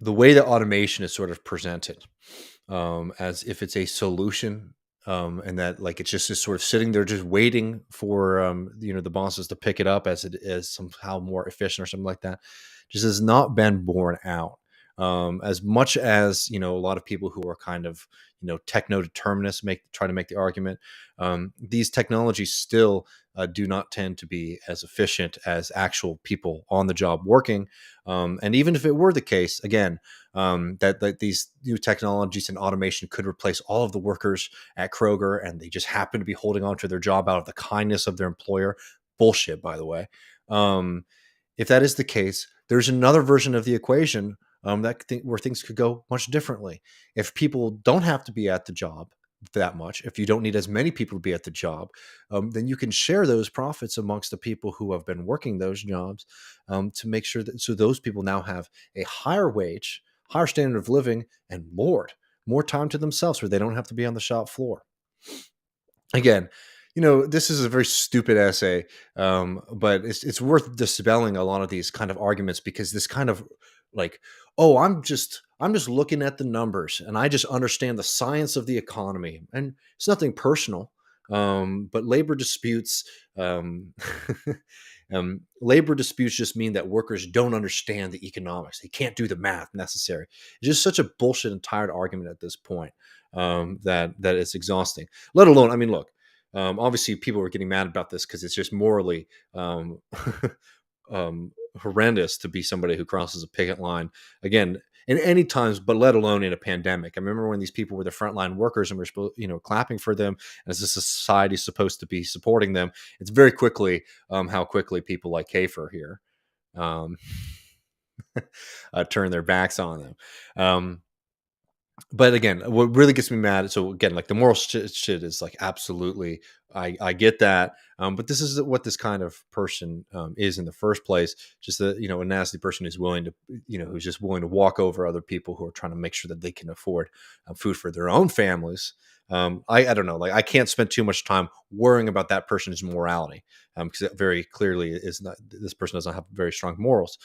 the way that automation is sort of presented as if it's a solution, and that like it's just sort of sitting there just waiting for the bosses to pick it up as it is somehow more efficient or something like that, just has not been borne out. As much as a lot of people who are kind of techno determinists try to make the argument, these technologies still do not tend to be as efficient as actual people on the job working. And even if it were the case, again, that these new technologies and automation could replace all of the workers at Kroger, and they just happen to be holding on to their job out of the kindness of their employer. Bullshit, by the way. If that is the case, there's another version of the equation where things could go much differently. If people don't have to be at the job that much, if you don't need as many people to be at the job, then you can share those profits amongst the people who have been working those jobs, to make sure that so those people now have a higher wage, higher standard of living, and more time to themselves where they don't have to be on the shop floor. Again, this is a very stupid essay, but it's worth dispelling a lot of these kind of arguments, because this kind of like, oh, I'm just looking at the numbers and I just understand the science of the economy, and it's nothing personal. But labor disputes, labor disputes just mean that workers don't understand the economics. They can't do the math necessary. It's just such a bullshit and tired argument at this point, that it's exhausting. Let alone, I mean, look, obviously people are getting mad about this because it's just morally horrendous to be somebody who crosses a picket line again in any times, but let alone in a pandemic. I remember when these people were the frontline workers and we're supposed, clapping for them as a society supposed to be supporting them. It's very quickly how quickly people like Kafer here turn their backs on them. But again, what really gets me mad, so again, like the moral shit is like, absolutely, I get that. But this is what this kind of person is in the first place. Just a nasty person who's willing to, who's just willing to walk over other people who are trying to make sure that they can afford food for their own families. I don't know, like I can't spend too much time worrying about that person's morality, because it very clearly is not, this person does not have very strong morals.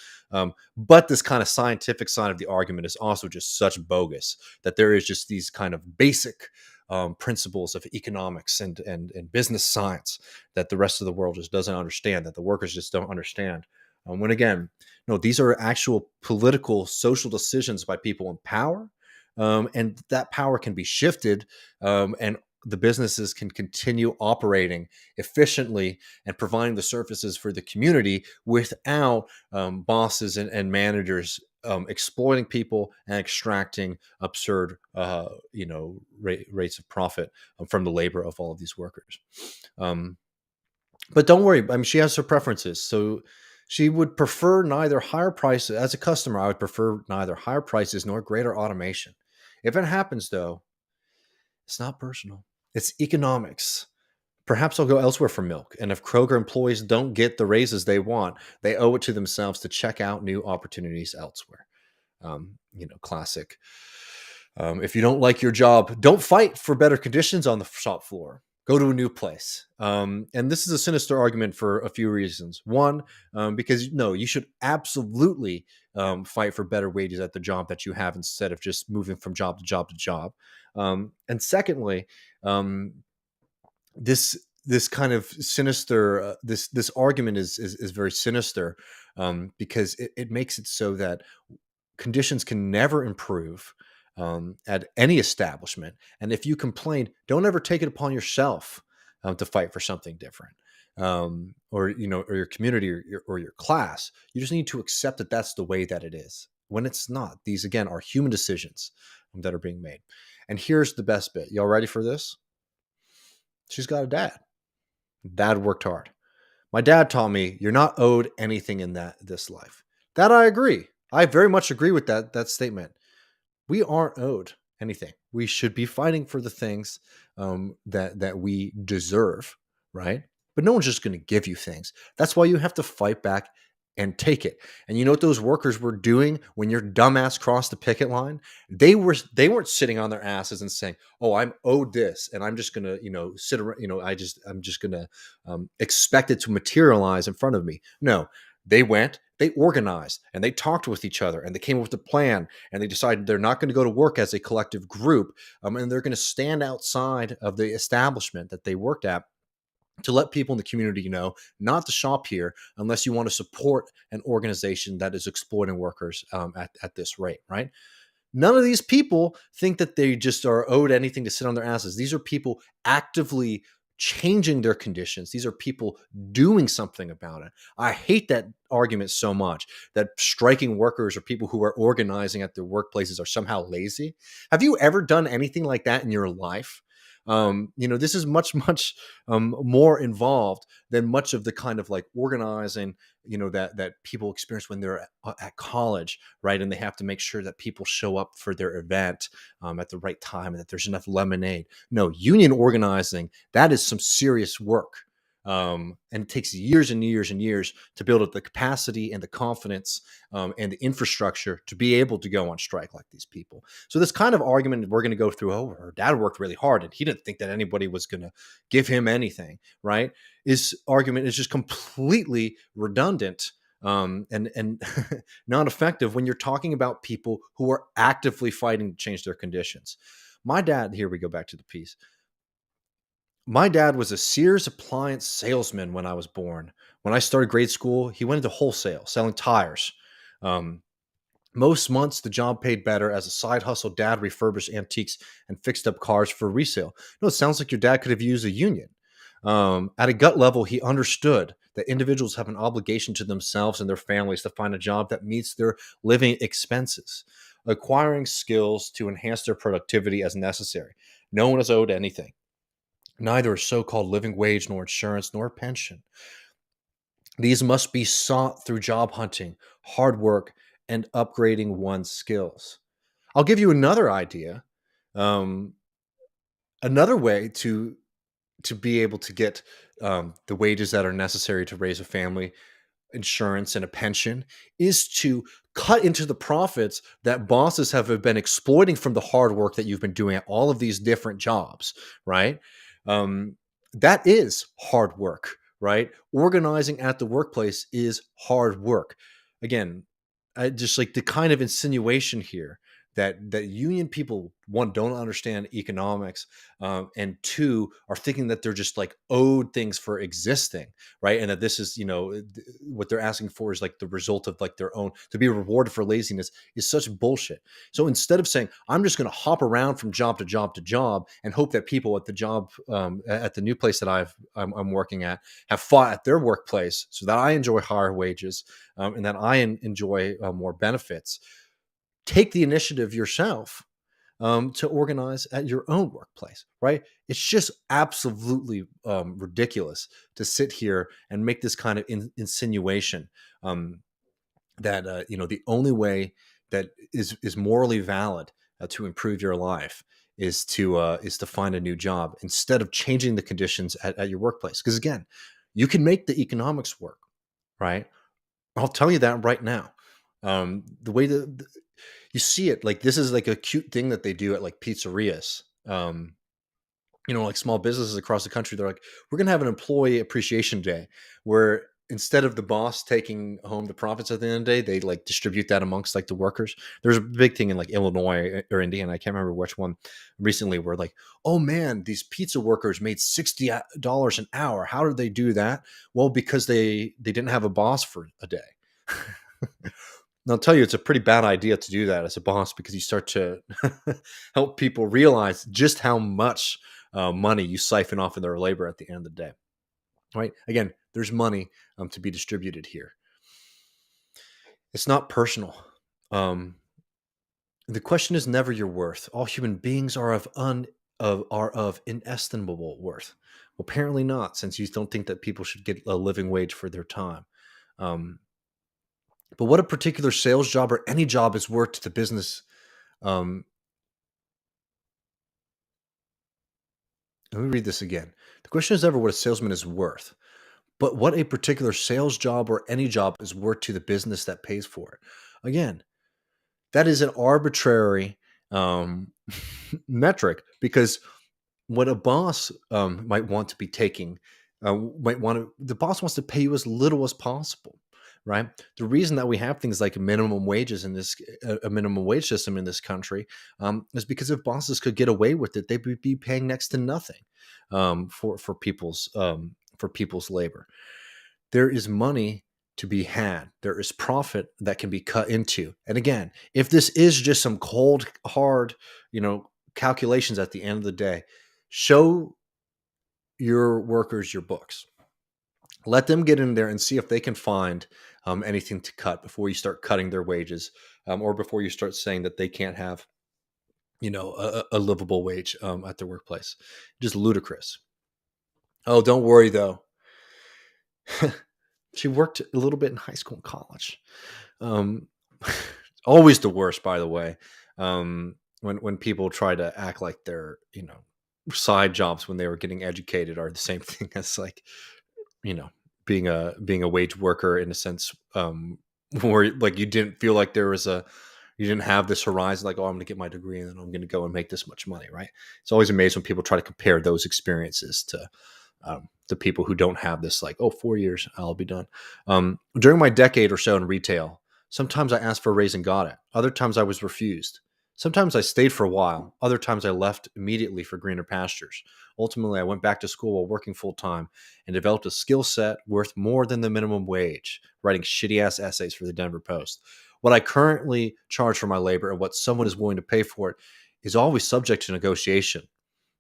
But this kind of scientific side of the argument is also just such bogus, that there is just these kind of basic principles of economics and business science that the rest of the world just doesn't understand, that the workers just don't understand. When again, no, these are actual political, social decisions by people in power. And that power can be shifted, and the businesses can continue operating efficiently and providing the services for the community without bosses and managers exploiting people and extracting absurd, rates of profit from the labor of all of these workers. But don't worry. I mean, she has her preferences. So she would prefer neither higher prices. As a customer, I would prefer neither higher prices nor greater automation. If it happens, though, it's not personal. It's economics. Perhaps I'll go elsewhere for milk. And if Kroger employees don't get the raises they want, they owe it to themselves to check out new opportunities elsewhere. Classic. If you don't like your job, don't fight for better conditions on the shop floor. go to a new place. And this is a sinister argument for a few reasons. One, because no, you should absolutely fight for better wages at the job that you have instead of just moving from job to job to job. And secondly, um, this kind of sinister this argument is very sinister, because it makes it so that conditions can never improve at any establishment. And if you complain, don't ever take it upon yourself to fight for something different, or or your community or your class. You just need to accept that that's the way that it is. When it's not, these again are human decisions that are being made. And here's the best bit. Y'all ready for this? She's got a dad. Dad worked hard. My dad taught me you're not owed anything in this life. That I agree. I very much agree with that statement. We aren't owed anything. We should be fighting for the things that we deserve, right? But no one's just going to give you things. That's why you have to fight back and take it. And you know what those workers were doing when your dumbass crossed the picket line? They weren't sitting on their asses and saying, "Oh, I'm owed this, and I'm just gonna sit around. I'm just gonna expect it to materialize in front of me." No, they went. They organized and they talked with each other and they came up with a plan and they decided they're not going to go to work as a collective group, and they're going to stand outside of the establishment that they worked at to let people in the community know not to shop here unless you want to support an organization that is exploiting workers at this rate, right? None of these people think that they just are owed anything to sit on their asses. These are people actively changing their conditions. These are people doing something about it. I hate that argument so much that striking workers or people who are organizing at their workplaces are somehow lazy. Have you ever done anything like that in your life? This is much more involved than much of the kind of like organizing, that people experience when they're at college, right? And they have to make sure that people show up for their event at the right time and that there's enough lemonade. No, union organizing, that is some serious work. And it takes years and years and years to build up the capacity and the confidence and the infrastructure to be able to go on strike like these people. So this kind of argument we're going to go through, oh, her dad worked really hard and he didn't think that anybody was going to give him anything, right? This argument is just completely redundant and not effective when you're talking about people who are actively fighting to change their conditions. My dad, here we go back to the piece. My dad was a Sears appliance salesman when I was born. When I started grade school, he went into wholesale, selling tires. Um, Most months, the job paid better. As a side hustle, dad refurbished antiques and fixed up cars for resale. No, it sounds like your dad could have used a union. At a gut level, he understood that individuals have an obligation to themselves and their families to find a job that meets their living expenses, acquiring skills to enhance their productivity as necessary. No one is owed anything. Neither a so-called living wage, nor insurance, nor pension. These must be sought through job hunting, hard work, and upgrading one's skills. I'll give you another idea. Um, Another way to be able to get the wages that are necessary to raise a family, insurance, and a pension, is to cut into the profits that bosses have been exploiting from the hard work that you've been doing at all of these different jobs, right? Um, that is hard work, right? Organizing at the workplace is hard work. Again, I just like the kind of insinuation here that union people, one, don't understand economics, and two, are thinking that they're just like owed things for existing, right? And that this is what they're asking for is like the result of like their own, to be rewarded for laziness, is such bullshit. So instead of saying I'm just going to hop around from job to job to job and hope that people at the job, at the new place that I'm working at, have fought at their workplace so that I enjoy higher wages, and that I enjoy more benefits, take the initiative yourself to organize at your own workplace, right? It's just absolutely ridiculous to sit here and make this kind of insinuation, that the only way that is morally valid to improve your life is to find a new job instead of changing the conditions at your workplace. Because again, you can make the economics work, right? I'll tell you that right now. The way that you see it, like this is like a cute thing that they do at like pizzerias. like small businesses across the country, they're like, we're going to have an employee appreciation day where instead of the boss taking home the profits at the end of the day, they like distribute that amongst like the workers. There's a big thing in like Illinois or Indiana, I can't remember which one recently, where like, oh man, these pizza workers made $60 an hour. How did they do that? Well, because they didn't have a boss for a day. And I'll tell you, it's a pretty bad idea to do that as a boss, because you start to help people realize just how much money you siphon off of their labor at the end of the day. Right? Again, there's money to be distributed here. It's not personal. The question is never your worth. All human beings are of inestimable worth. Well, apparently not, since you don't think that people should get a living wage for their time. But what a particular sales job or any job is worth to the business. Let me read this again. The question is never what a salesman is worth, but what a particular sales job or any job is worth to the business that pays for it. Again, that is an arbitrary metric, because what a boss might want to be taking, the boss wants to pay you as little as possible. Right. The reason that we have things like minimum wages in this, a minimum wage system in this country, is because if bosses could get away with it, they would be paying next to nothing for people's labor. There is money to be had. There is profit that can be cut into. And again, if this is just some cold, hard, calculations at the end of the day, show your workers your books. Let them get in there and see if they can find anything to cut before you start cutting their wages, or before you start saying that they can't have, a livable wage at their workplace. Just ludicrous. Oh, don't worry though. She worked a little bit in high school and college. Always the worst, by the way. When people try to act like their side jobs when they were getting educated are the same thing as like being a wage worker, in a sense, where like you didn't feel like you didn't have this horizon, like, oh, I'm going to get my degree and then I'm going to go and make this much money, right? It's always amazing when people try to compare those experiences to the people who don't have this, like, oh, 4 years, I'll be done. During my decade or so in retail, sometimes I asked for a raise and got it. Other times I was refused. Sometimes I stayed for a while. Other times I left immediately for greener pastures. Ultimately, I went back to school while working full-time and developed a skill set worth more than the minimum wage, writing shitty-ass essays for the Denver Post. What I currently charge for my labor and what someone is willing to pay for it is always subject to negotiation,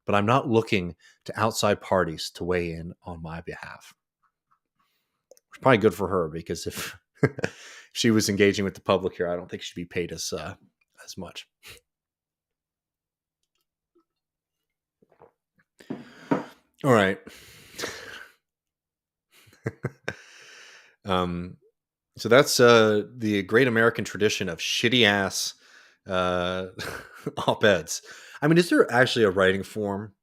but I'm not looking to outside parties to weigh in on my behalf. It's probably good for her, because if she was engaging with the public here, I don't think she'd be paid as much. All right. So that's the great American tradition of shitty ass op-eds. I mean, is there actually a writing form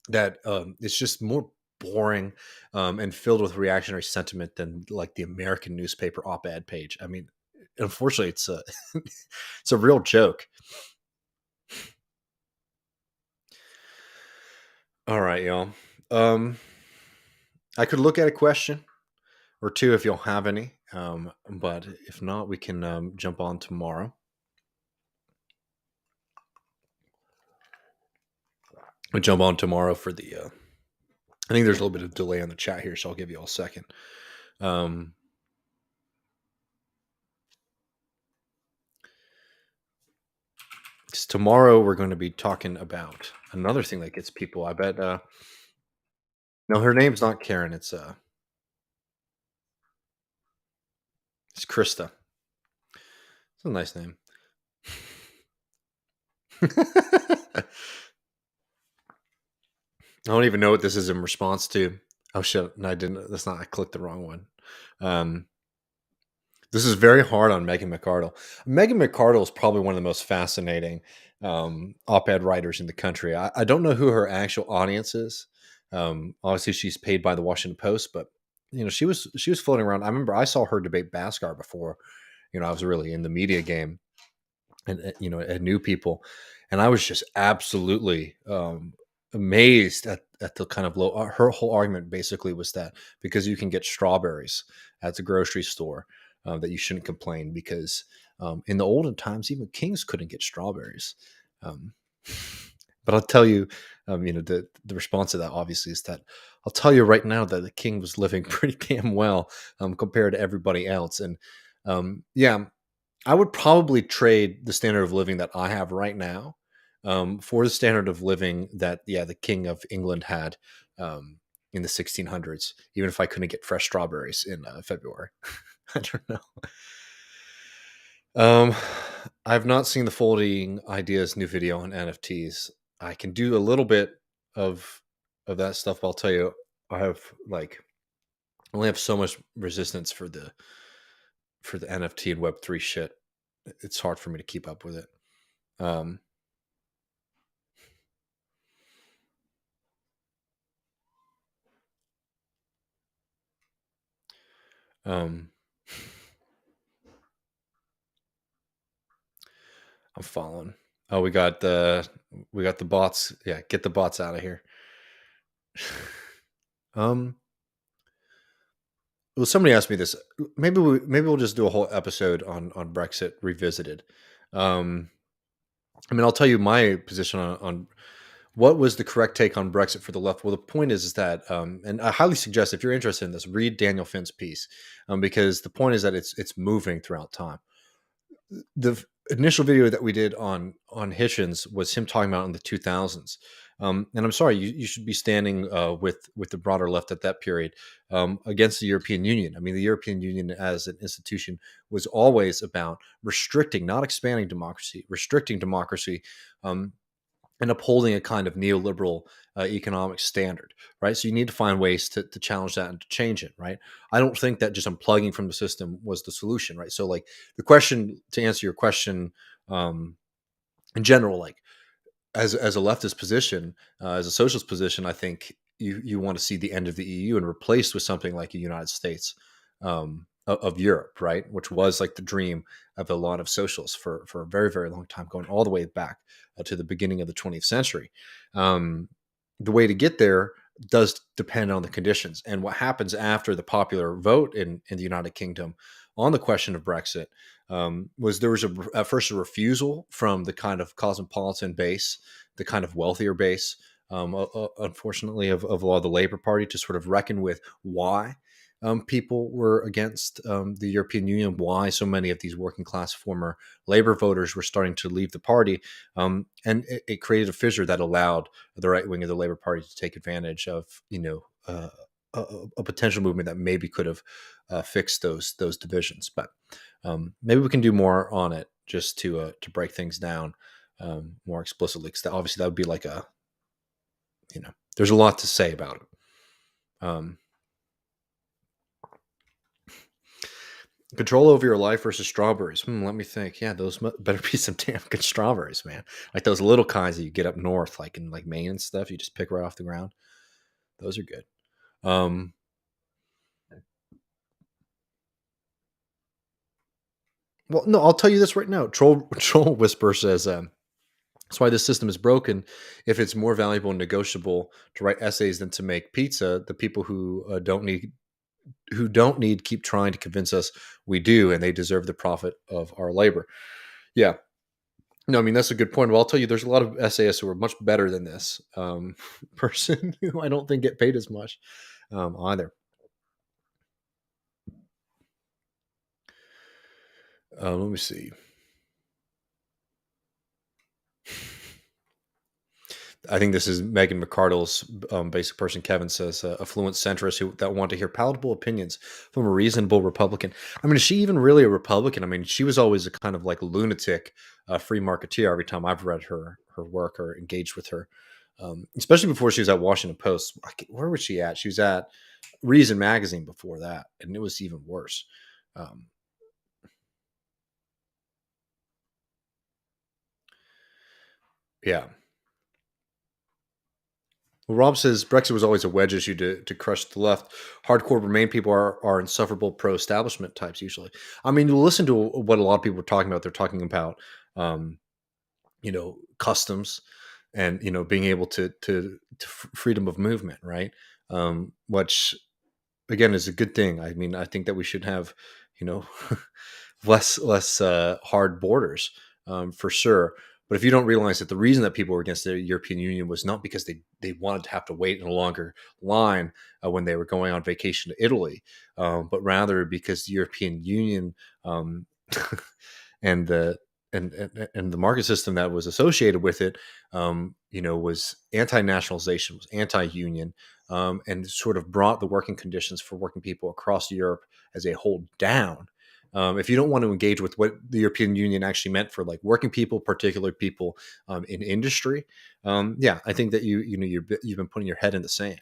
that is just more boring and filled with reactionary sentiment than like the American newspaper op-ed page? I mean, unfortunately, it's a it's a real joke. All right, y'all. I could look at a question or two if you'll have any, but if not, we can jump on tomorrow. We'll jump on tomorrow for the. I think there's a little bit of delay on the chat here, so I'll give you all a second. Tomorrow we're going to be talking about another thing that gets people. I bet. No, her name's not Karen. It's Krista. It's a nice name. I don't even know what this is in response to. Oh shit! No, I didn't. That's not. I clicked the wrong one. This is very hard on Megan McArdle. Megan McArdle is probably one of the most fascinating op-ed writers in the country. I don't know who her actual audience is. Obviously, she's paid by the Washington Post, but she was floating around. I remember I saw her debate Bhaskar before. I was really in the media game, and I knew people, and I was just absolutely amazed at the kind of low. Her whole argument basically was that because you can get strawberries at the grocery store, that you shouldn't complain because in the olden times even kings couldn't get strawberries. Um, but I'll tell you, the response to that obviously is that I'll tell you right now that the king was living pretty damn well compared to everybody else, and yeah, I would probably trade the standard of living that I have right now for the standard of living that, yeah, the King of England had in the 1600s, even if I couldn't get fresh strawberries in February. I don't know. Um, I've not seen the Folding Ideas new video on NFTs. I can do a little bit of that stuff, but I'll tell you, I have like I only have so much resistance for the NFT and Web3 shit. It's hard for me to keep up with it. Um, um, I'm following. Oh, we got the bots. Yeah, get the bots out of here. um, well, somebody asked me this. Maybe we'll just do a whole episode on Brexit revisited. Um, I mean, I'll tell you my position on what was the correct take on Brexit for the left. Well, the point is that, and I highly suggest if you're interested in this, read Daniel Finn's piece, because the point is that it's moving throughout time. The initial video that we did on Hitchens was him talking about in the 2000s. And I'm sorry, you should be standing with the broader left at that period against the European Union. I mean, the European Union as an institution was always about restricting, not expanding democracy, restricting democracy, and upholding a kind of neoliberal economic standard, right? So you need to find ways to challenge that and to change it, right? I don't think that just unplugging from the system was the solution, right? So, like, the question, to answer your question, in general, like, as a leftist position, as a socialist position, I think you want to see the end of the EU and replaced with something like a United States of Europe, right? Which was like the dream of a lot of socialists for a very, very long time, going all the way back to the beginning of the 20th century. The way to get there does depend on the conditions and what happens after the popular vote in the United Kingdom on the question of Brexit. There was at first a refusal from the kind of cosmopolitan base, the kind of wealthier base, unfortunately, of a lot of the Labour Party to sort of reckon with why people were against the European Union, why so many of these working class former Labour voters were starting to leave the party. And it created a fissure that allowed the right wing of the Labour Party to take advantage of, a potential movement that maybe could have fixed those divisions. But maybe we can do more on it just to break things down more explicitly. Because obviously that would be like there's a lot to say about it. Control over your life versus strawberries. Let me think. Yeah, those better be some damn good strawberries, man. Like those little kinds that you get up north, like in like Maine and stuff. You just pick right off the ground. Those are good. Well, no, I'll tell you this right now. Troll Whisper says, that's why this system is broken. If it's more valuable and negotiable to write essays than to make pizza, the people who don't need keep trying to convince us we do, and they deserve the profit of our labor. Yeah. No, I mean, that's a good point. Well, I'll tell you, there's a lot of essayists who are much better than this person who I don't think get paid as much either. Let me see. I think this is Megan McCardle's basic person. Kevin says, affluent centrists that want to hear palatable opinions from a reasonable Republican. I mean, is she even really a Republican? I mean, she was always a kind of like lunatic free marketeer every time I've read her work or engaged with her, especially before she was at Washington Post. Where was she at? She was at Reason Magazine before that, and it was even worse. Yeah. Well, Rob says Brexit was always a wedge issue to crush the left. Hardcore Remain people are insufferable pro-establishment types usually. I mean, you listen to what a lot of people are talking about. They're talking about, customs. and being able to freedom of movement, right? Which again is a good thing. I mean, I think that we should have you know less hard borders, for sure. But if you don't realize that the reason that people were against the European Union was not because they wanted to have to wait in a longer line when they were going on vacation to Italy, but rather because the European Union, um, and the and the market system that was associated with it, was anti-nationalization, was anti-union, and sort of brought the working conditions for working people across Europe as a whole down. If you don't want to engage with what the European Union actually meant for like working people, particular people in industry, yeah, I think that you've been putting your head in the sand.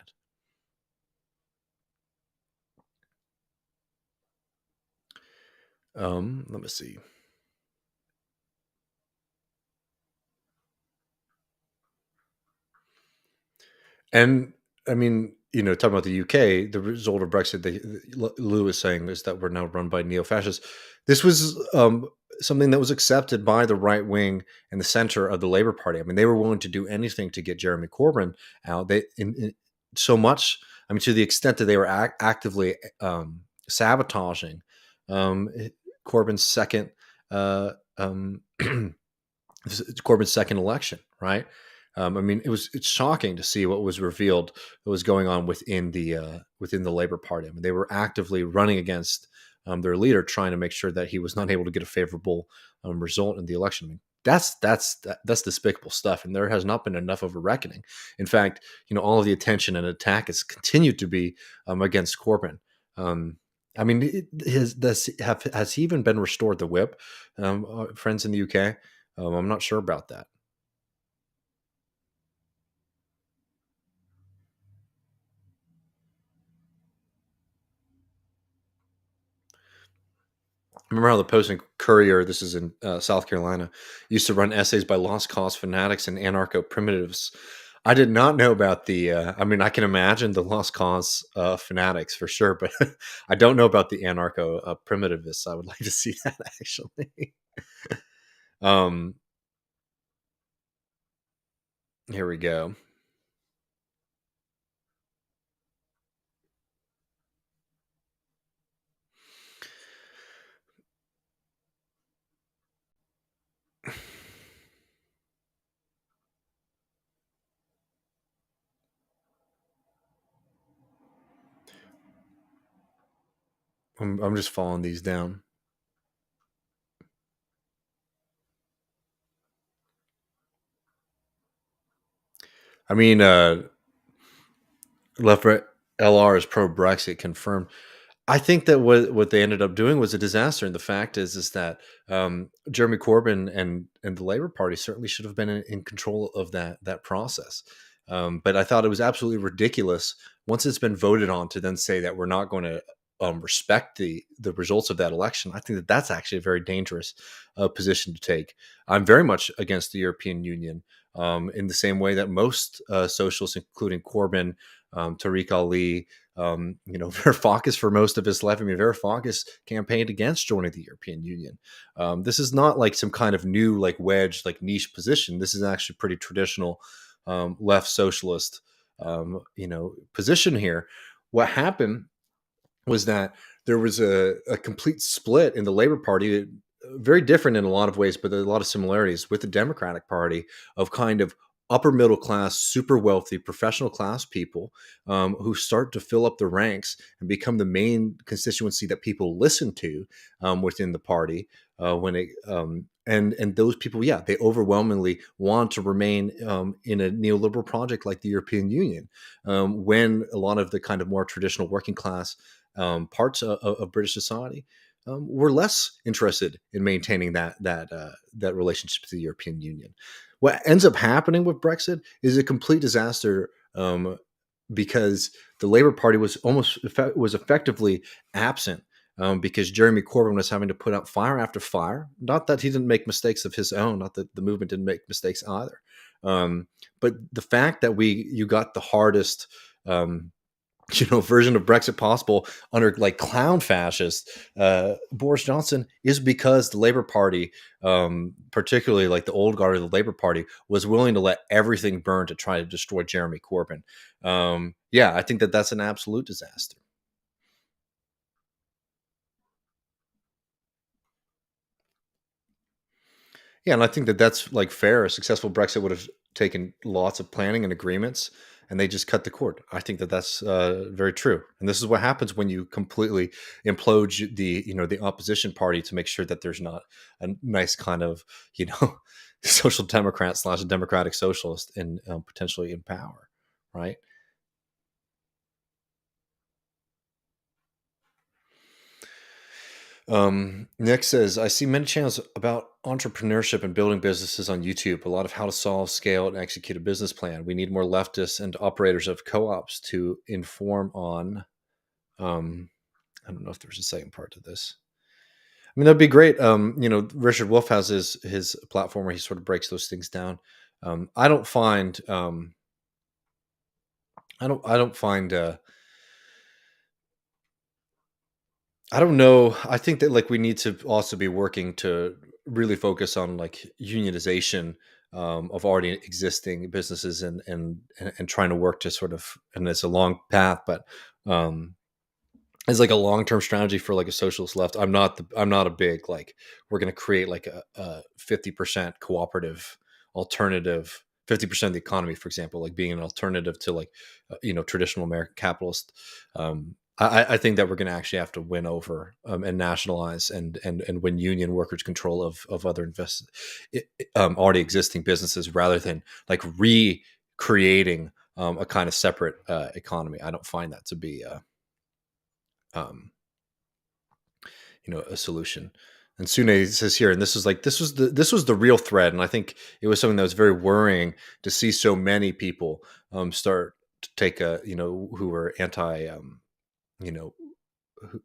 Let me see. And I mean, talking about the UK, the result of Brexit, Lou is saying is that we're now run by neo-fascists. This was something that was accepted by the right wing and the center of the Labour Party. I mean, they were willing to do anything to get Jeremy Corbyn out. So much. I mean, to the extent that they were actively sabotaging um, Corbyn's second uh, um, Corbyn's second election, right? I mean, it's shocking to see what was revealed, what was going on within the Labor Party. I mean, they were actively running against their leader, trying to make sure that he was not able to get a favorable result in the election. I mean, that's despicable stuff, and there has not been enough of a reckoning. In fact, all of the attention and attack has continued to be against Corbyn. Um, I mean, has he even been restored the whip, friends in the UK? I'm not sure about that. Remember how the Post and Courier, this is in South Carolina, used to run essays by lost cause fanatics and anarcho primitives. I did not know about the. I mean, I can imagine the lost cause fanatics for sure, but I don't know about the anarcho primitivists. I would like to see that actually. um, Here we go. I'm just following these down. I mean, left right LR is pro Brexit confirmed. I think that what they ended up doing was a disaster, and the fact is that Jeremy Corbyn and the Labour Party certainly should have been in control of that process. But I thought it was absolutely ridiculous once it's been voted on to then say that we're not going to respect the results of that election. I think that that's actually a very dangerous position to take. I'm very much against the European Union, in the same way that most socialists, including Corbyn, Tariq Ali, Varoufakis for most of his life. I mean, Varoufakis campaigned against joining the European Union. This is not like some kind of new, like wedge, like niche position. This is actually pretty traditional left socialist, position here. What happened was that there was a complete split in the Labor Party, very different in a lot of ways, but there are a lot of similarities with the Democratic Party of kind of upper middle class, super wealthy, professional class people who start to fill up the ranks and become the main constituency that people listen to within the party. When it and those people, yeah, they overwhelmingly want to remain in a neoliberal project like the European Union. When a lot of the kind of more traditional working class parts of British society were less interested in maintaining that relationship to the European Union. What ends up happening with Brexit is a complete disaster, because the Labour Party was effectively absent, because Jeremy Corbyn was having to put out fire after fire. Not that he didn't make mistakes of his own, not that the movement didn't make mistakes either, but the fact that you got the hardest. version of Brexit possible under like clown fascist Boris Johnson is because the Labour Party, particularly like the old guard of the Labour Party, was willing to let everything burn to try to destroy Jeremy Corbyn. Yeah, I think that that's an absolute disaster. Yeah, and I think that that's like fair. A successful Brexit would have taken lots of planning and agreements, and they just cut the cord. I think that that's very true. And this is what happens when you completely implode the opposition party to make sure that there's not a nice kind of social democrat / democratic socialist in potentially in power, right? Nick says, I see many channels about entrepreneurship and building businesses on YouTube. A lot of how to solve, scale, and execute a business plan. We need more leftists and operators of co-ops to inform on. I don't know if there's a second part to this. I mean, that'd be great. Richard Wolff has his platform where he sort of breaks those things down. I don't find. I don't find. I don't know. I think that like we need to also be working to really focus on like unionization of already existing businesses and trying to work to sort of, and it's a long path, but as like a long term strategy for like a socialist left. I'm not a big like we're going to create like a 50% cooperative alternative. 50% of the economy, for example, like being an alternative to like traditional American capitalist. I think that we're going to actually have to win over and nationalize and win union workers control of other already existing businesses rather than like recreating a kind of separate economy. I don't find that to be um, a solution. And Sune says here, and this was the real threat, and I think it was something that was very worrying to see so many people start to take who were you know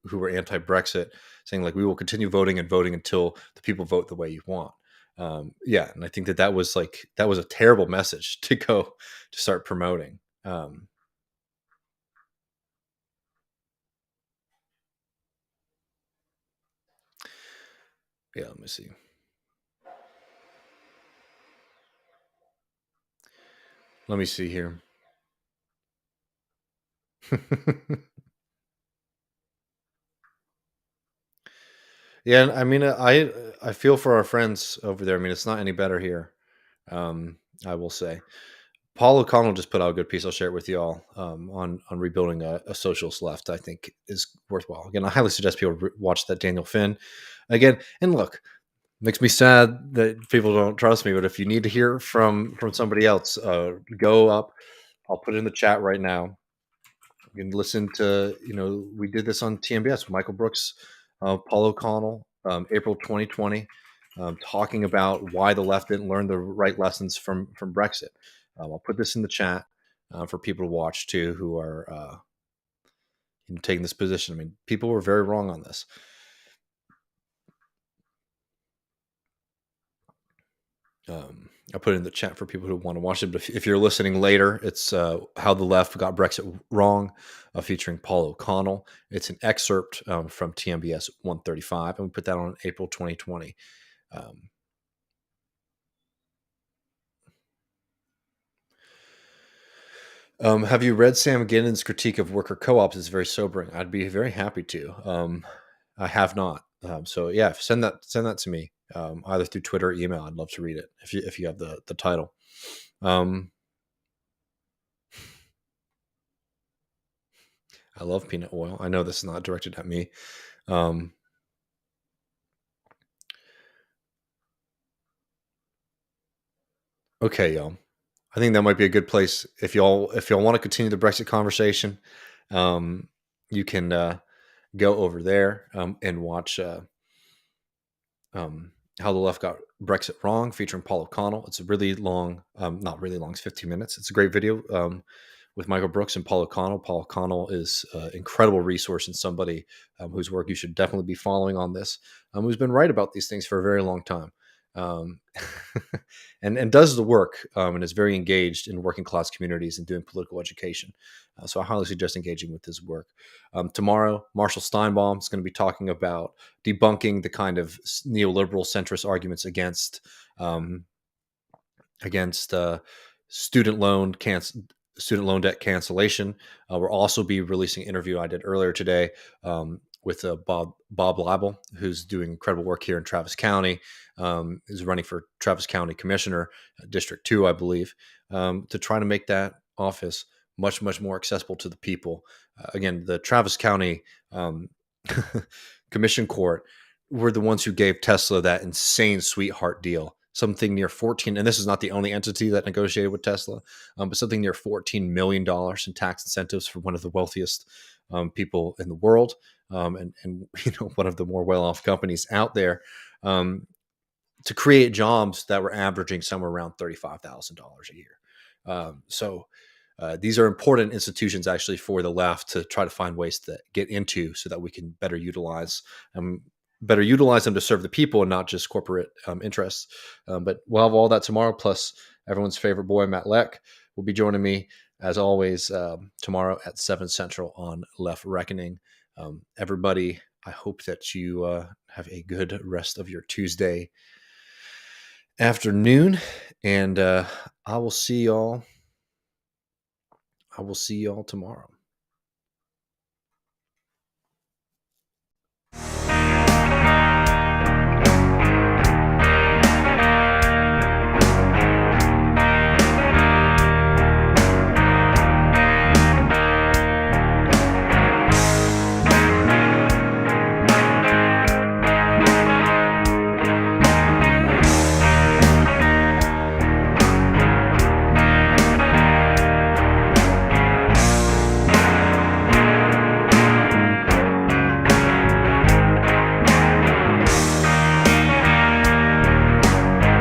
who were anti-Brexit, saying like we will continue voting and voting until the people vote the way you want. Yeah, and I think that was a terrible message to go to start promoting. Yeah, let me see. Let me see here. Yeah, I mean, I feel for our friends over there. I mean, it's not any better here. I will say. Paul O'Connell just put out a good piece. I'll share it with you all on rebuilding a socialist left. I think is worthwhile. Again, I highly suggest people watch that Daniel Finn again. And look, makes me sad that people don't trust me. But if you need to hear from somebody else, go up. I'll put it in the chat right now. You can listen to, we did this on TMBS with Michael Brooks, Paul O'Connell, April 2020, talking about why the left didn't learn the right lessons from Brexit. I'll put this in the chat for people to watch too, who are taking this position. I mean, people were very wrong on this. I'll put it in the chat for people who want to watch it. But if you're listening later, it's How the Left Got Brexit Wrong, featuring Paul O'Connell. It's an excerpt from TMBS 135, and we put that on April 2020. Have you read Sam Ginnon's critique of worker co-ops? It's very sobering. I'd be very happy to. I have not. So yeah, send that to me either through Twitter or email. I'd love to read it if you have the title. I love peanut oil. I know this is not directed at me. Okay, y'all. I think that might be a good place if y'all want to continue the Brexit conversation. You can go over there and watch How the Left Got Brexit Wrong, featuring Paul O'Connell. It's a really long, not really long, it's 15 minutes. It's a great video with Michael Brooks and Paul O'Connell. Paul O'Connell is an incredible resource and somebody whose work you should definitely be following on this, who's been right about these things for a very long time. um, and does the work, and is very engaged in working class communities and doing political education. So I highly suggest engaging with his work. Tomorrow, Marshall Steinbaum is going to be talking about debunking the kind of neoliberal centrist arguments against student loan debt cancellation. We'll also be releasing an interview I did earlier today with Bob Leibel, who's doing incredible work here in Travis County. Is running for Travis County Commissioner, District 2, I believe, to try to make that office much, much more accessible to the people. Again, the Travis County Commission Court were the ones who gave Tesla that insane sweetheart deal, something near 14, and this is not the only entity that negotiated with Tesla, but something near $14 million in tax incentives for one of the wealthiest people in the world, and one of the more well-off companies out there, to create jobs that were averaging somewhere around $35,000 a year. So these are important institutions actually for the left to try to find ways to get into so that we can better utilize them to serve the people and not just corporate interests. But we'll have all that tomorrow. Plus, everyone's favorite boy, Matt Leck, will be joining me, as always, tomorrow at 7 Central on Left Reckoning. Everybody, I hope that you have a good rest of your Tuesday afternoon. And I will see y'all tomorrow.